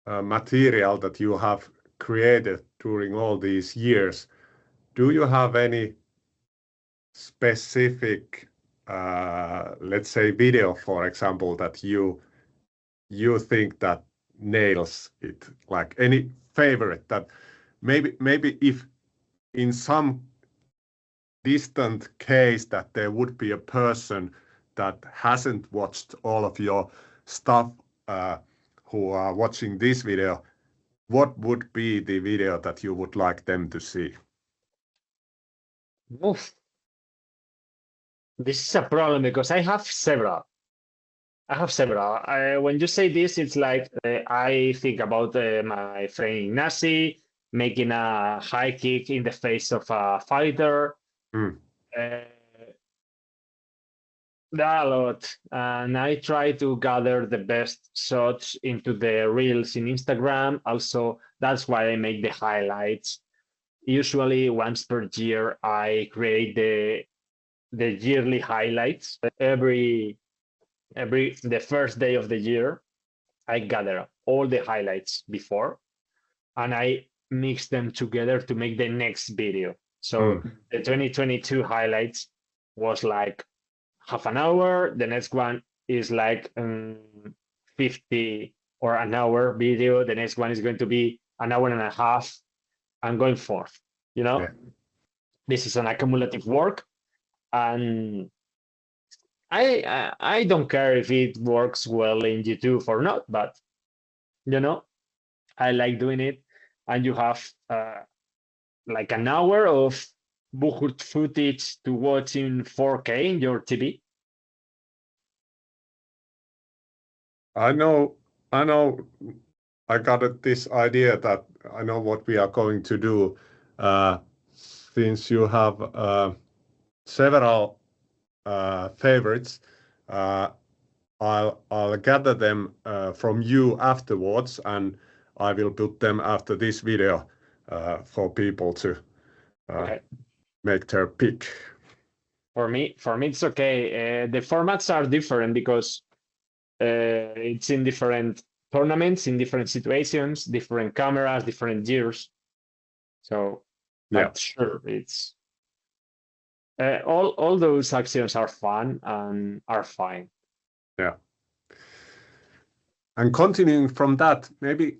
material that you have created during all these years, do you have any specific, let's say, video, for example, that you think that nails it? Like any favorite that maybe if in some distant case that there would be a person that hasn't watched all of your stuff, who are watching this video, what would be the video that you would like them to see? Oof. This is a problem because I have several. When you say this, it's like I think about my friend Ignacy making a high kick in the face of a fighter. Mm. There are a lot, and I try to gather the best shots into the reels in Instagram. Also, that's why I make the highlights. Usually, once per year, I create the yearly highlights. Every the first day of the year, I gather all the highlights before, and I mix them together to make the next video. So the 2022 highlights was like half an hour. The next one is like 50 or an hour video. The next one is going to be an hour and a half, and going forth. Yeah. This is an accumulative work, and I don't care if it works well in YouTube or not, but I like doing it. And you have like an hour of Buhurt footage to watch in 4K in your TV. I know, I got this idea that I know what we are going to do. Since you have several favorites, I'll gather them from you afterwards, and I will put them after this video for people to Okay. make their pick. For me, it's okay. The formats are different because it's in different tournaments, in different situations, different cameras, different years. So, Yeah. but sure, it's all those actions are fun and are fine. Yeah. And continuing from that, maybe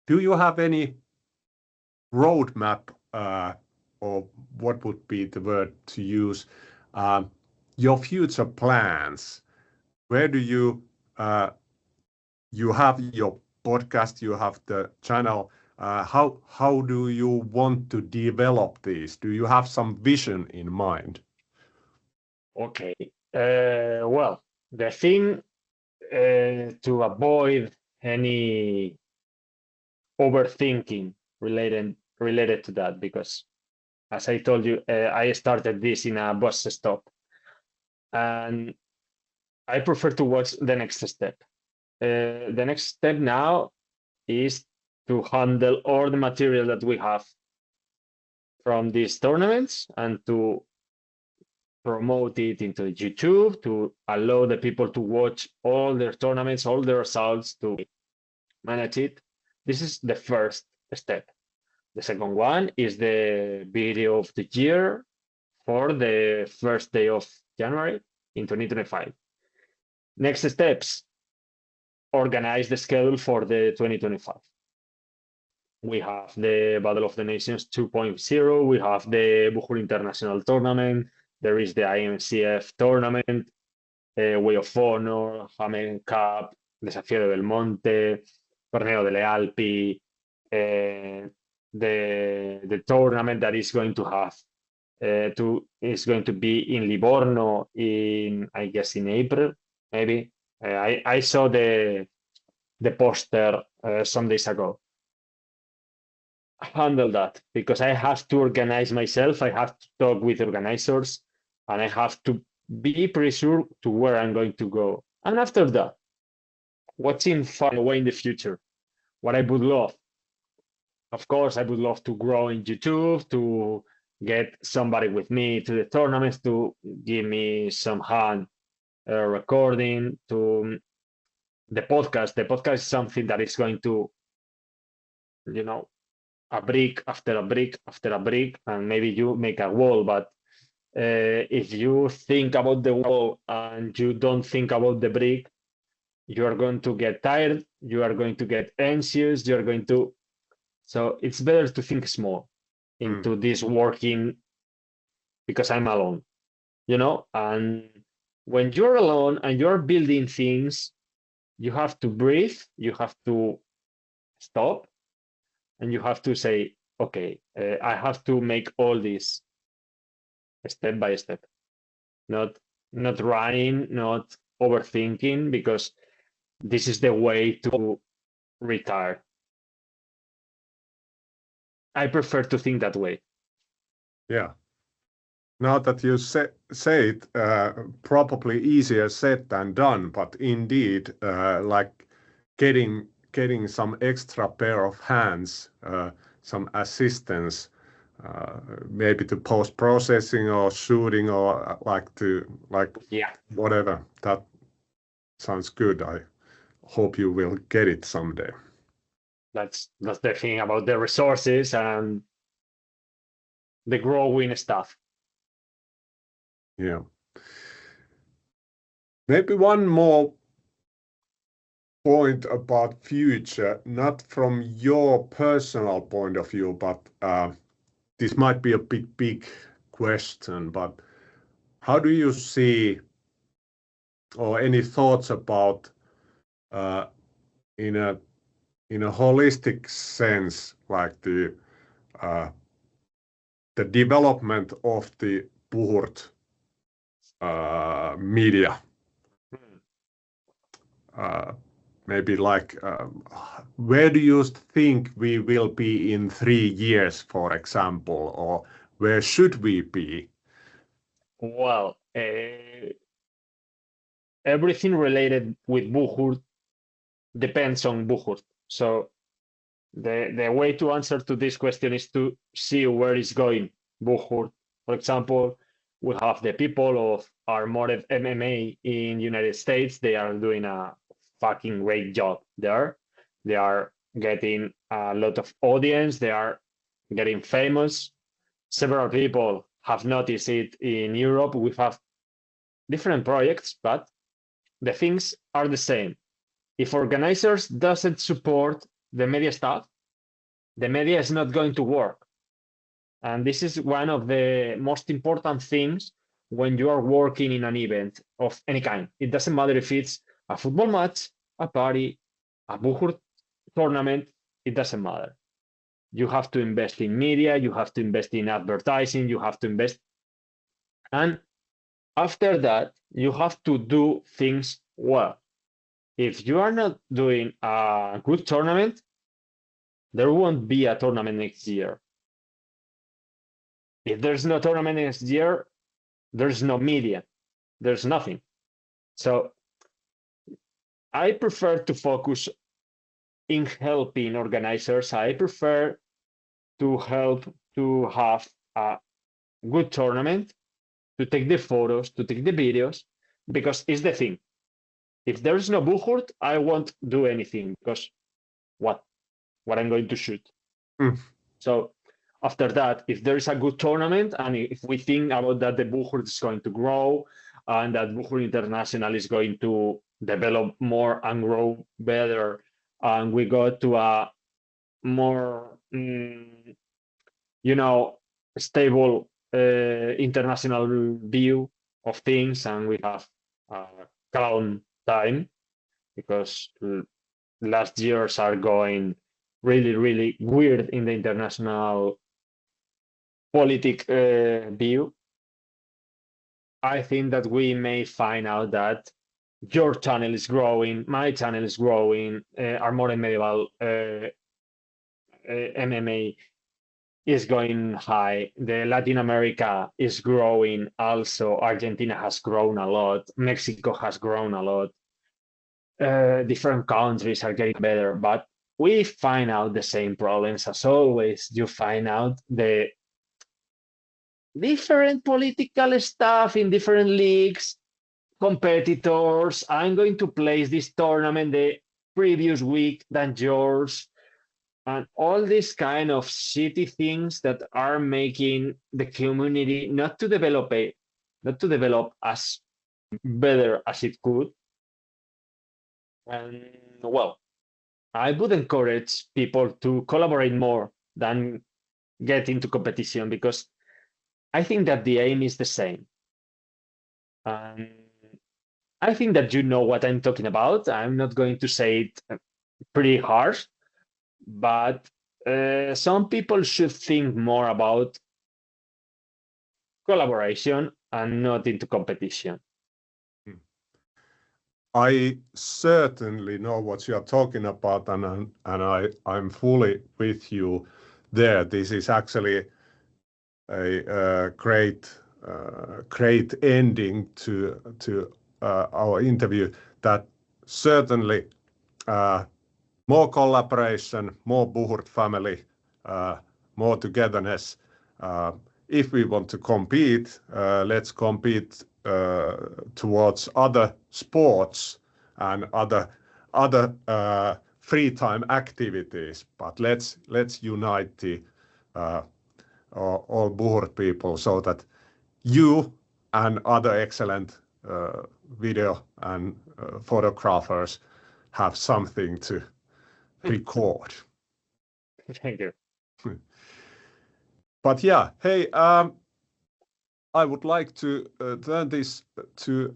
do you have any roadmap, or what would be the word to use, your future plans? Where do you you have your podcast, you have the channel. How do you want to develop these? Do you have some vision in mind? Okay. Well, the thing to avoid any overthinking related to that, because as I told you, I started this in a bus stop, and I prefer to watch the next step. The next step now is to handle all the material that we have from these tournaments and to promote it into YouTube, to allow the people to watch all their tournaments, all the results, to manage it. This is the first step. The second one is the video of the year for the first day of January in 2025. Next steps, organize the schedule for the 2025. We have the Battle of the Nations 2.0, we have the Buhurt International Tournament, there is the IMCF Tournament, Way of Honor, Hammer Cup, Desafío de Belmonte, Torneo delle Alpi, the tournament that is going to have is going to be in Livorno in, I guess, in April, maybe. I saw the poster some days ago. Handle that, because I have to organize myself. I have to talk with organizers, and I have to be pretty sure to where I'm going to go. And after that, what's in far away in the future, what I would love. Of course, I would love to grow in YouTube, to get somebody with me to the tournaments, to give me some hand recording, to the podcast. The podcast is something that is going to, a brick after a brick after a brick, and maybe you make a wall. But if you think about the wall and you don't think about the brick, you are going to get tired, you are going to get anxious, you're going to. So it's better to think small into this working, because I'm alone, and when you're alone and you're building things, you have to breathe, you have to stop, and you have to say, okay, I have to make all this step by step, not running, not overthinking, because this is the way to retire. I prefer to think that way. Yeah. Now that you say it, probably easier said than done, but indeed, like getting some extra pair of hands, some assistance, maybe to post-processing or shooting, or Yeah, whatever. That sounds good. I hope you will get it someday. that's the thing about the resources and the growing stuff. Yeah. Maybe one more point about future, not from your personal point of view, but this might be a big question, but how do you see, or any thoughts about, in a holistic sense, like the development of the Buhurt media? Maybe like, where do you think we will be in 3 years, for example, or where should we be? Well, everything related with Buhurt depends on Buhurt. So the way to answer to this question is to see where it's going Buhurt. For example, we have the people of Armored MMA in United States. They are doing a fucking great job there. They are getting a lot of audience. They are getting famous. Several people have noticed it in Europe. We have different projects, but the things are the same. if organizers doesn't support the media stuff, the media is not going to work. And this is one of the most important things when you are working in an event of any kind. It doesn't matter if it's a football match, a party, a Buhurt tournament, it doesn't matter. You have to invest in media, you have to invest in advertising, you have to invest. And after that, you have to do things well. If you are not doing a good tournament, there won't be a tournament next year. If there's no tournament next year, there's no media, there's nothing. So I prefer to focus in helping organizers. I prefer to help to have a good tournament, to take the photos, to take the videos, because it's the thing. If there's no Buhurt, I won't do anything because what I'm going to shoot. So after that, if there is a good tournament, and if we think about that the Buhurt is going to grow and that Buhurt International is going to develop more and grow better, and we go to a more, stable international view of things, and we have calm time, because last years are going really, really weird in the international politic view. I think that we may find out that your channel is growing, my channel is growing, Armor and Medieval MMA is going high. The Latin America is growing also. Argentina has grown a lot. Mexico has grown a lot. Different countries are getting better, but we find out the same problems as always. You find out the different political stuff in different leagues, competitors. I'm going to place this tournament the previous week than yours, and all these kind of shitty things that are making the community not to develop as better as it could. And well, I would encourage people to collaborate more than get into competition, because I think that the aim is the same. I think that you know what I'm talking about. I'm not going to say it pretty harsh, but some people should think more about collaboration and not into competition. I certainly know what you are talking about, and I'm fully with you there. This is actually a great ending to our interview. That certainly more collaboration, more Buhurt family, more togetherness. If we want to compete, let's compete towards other sports and other free time activities. But let's unite the all Buhurt people, so that you and other excellent video and photographers have something to record. Thank you. But yeah, hey, I would like to turn this to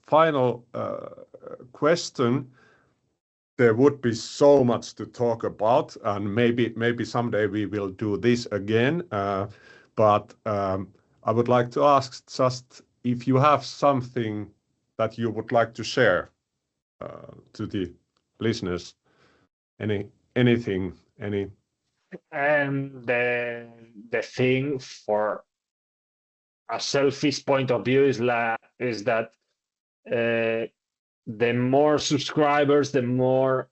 final question. There would be so much to talk about, and maybe someday we will do this again. But I would like to ask just if you have something that you would like to share to the listeners. Anything. And the thing, for a selfish point of view, is that the more subscribers, the more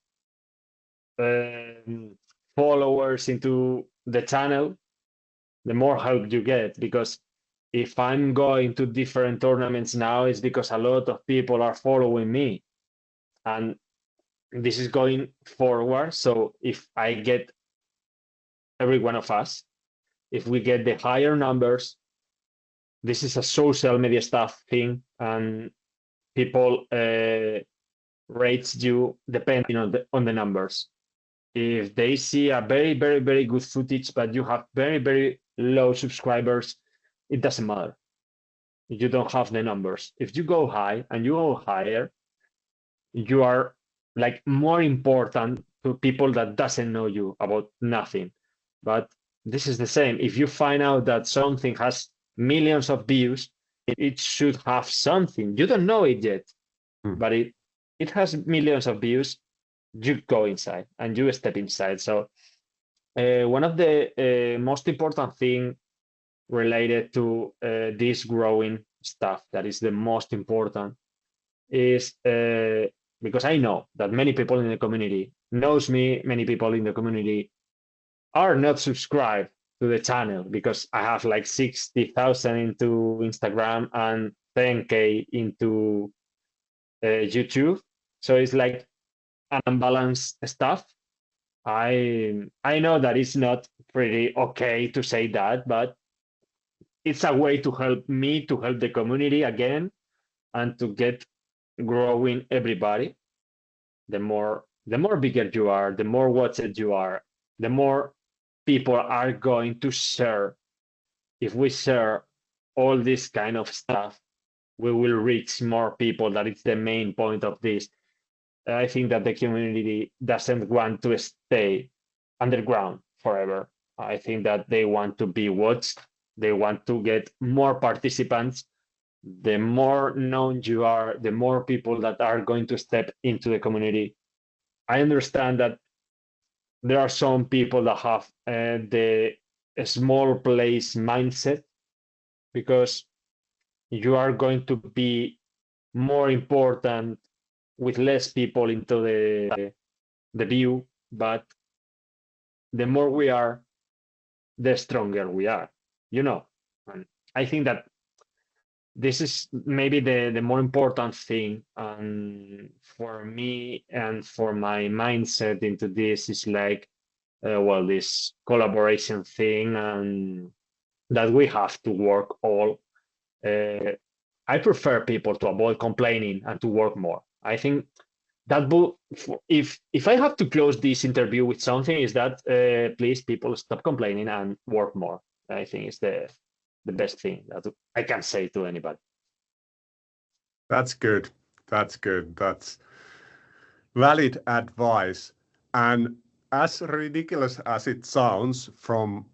followers into the channel, the more help you get. Because if I'm going to different tournaments now, it's because a lot of people are following me, and this is going forward. So if I get every one of us, if we get the higher numbers, this is a social media stuff thing, and people rates you depending on the numbers. If they see a very, very, very good footage, but you have very, very low subscribers, it doesn't matter. You don't have the numbers. If you go high and you go higher, you are like more important to people that doesn't know you about nothing. But this is the same. If you find out that something has millions of views, it should have something. You don't know it yet, but it has millions of views. You go inside and you step inside. So one of the most important thing related to this growing stuff that is the most important is because I know that many people in the community knows me, many people in the community are not subscribed to the channel because I have like 60,000 into Instagram and 10K into YouTube. So it's like an unbalanced stuff. I know that it's not pretty okay to say that, but it's a way to help me to help the community again and to get growing everybody. The more bigger you are, the more watched you are, the more people are going to share. If we share all this kind of stuff, we will reach more people. That is the main point of this. I think that the community doesn't want to stay underground forever. I think that they want to be watched. They want to get more participants. The more known you are, the more people that are going to step into the community. I understand that there are some people that have the small place mindset because you are going to be more important with less people into the view, but the more we are, the stronger we are, you know. And I think that this is maybe the more important thing, and for me and for my mindset into this is like well, this collaboration thing, and that we have to work all. I prefer people to avoid complaining and to work more. I think that if I have to close this interview with something, is that please people stop complaining and work more. I think it's the best thing that I can say to anybody. That's good. That's good. That's valid advice. And as ridiculous as it sounds from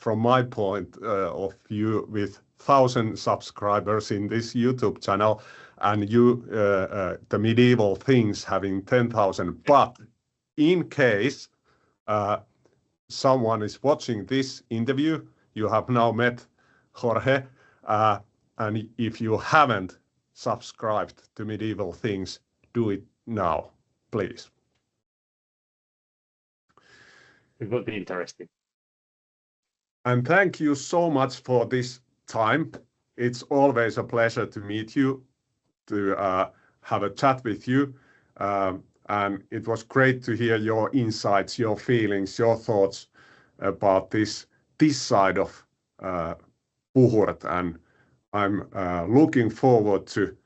my point of view, with 1,000 subscribers in this YouTube channel, and you the medieval things having 10,000, but in case someone is watching this interview, you have now met Jorge, and if you haven't subscribed to Medieval Things, do it now, please. It will be interesting. And thank you so much for this time. It's always a pleasure to meet you, to have a chat with you. And it was great to hear your insights, your feelings, your thoughts about this side of Buhurt. And I'm looking forward to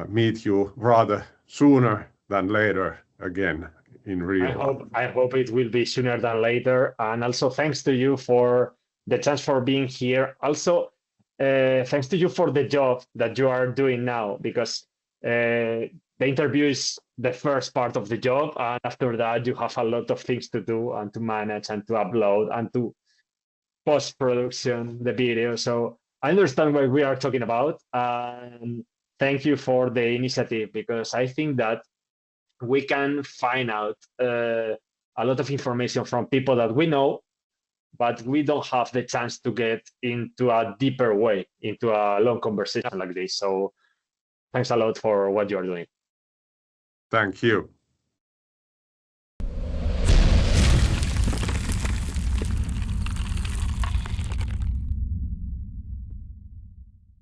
meet you rather sooner than later again in real life. I hope it will be sooner than later. And also thanks to you for the chance for being here. Also, thanks to you for the job that you are doing now, because the interview is the first part of the job. And after that, you have a lot of things to do and to manage and to upload and to post-production, the video. So I understand what we are talking about. And thank you for the initiative, because I think that we can find out a lot of information from people that we know, but we don't have the chance to get into a deeper way, into a long conversation like this. So thanks a lot for what you are doing. Thank you.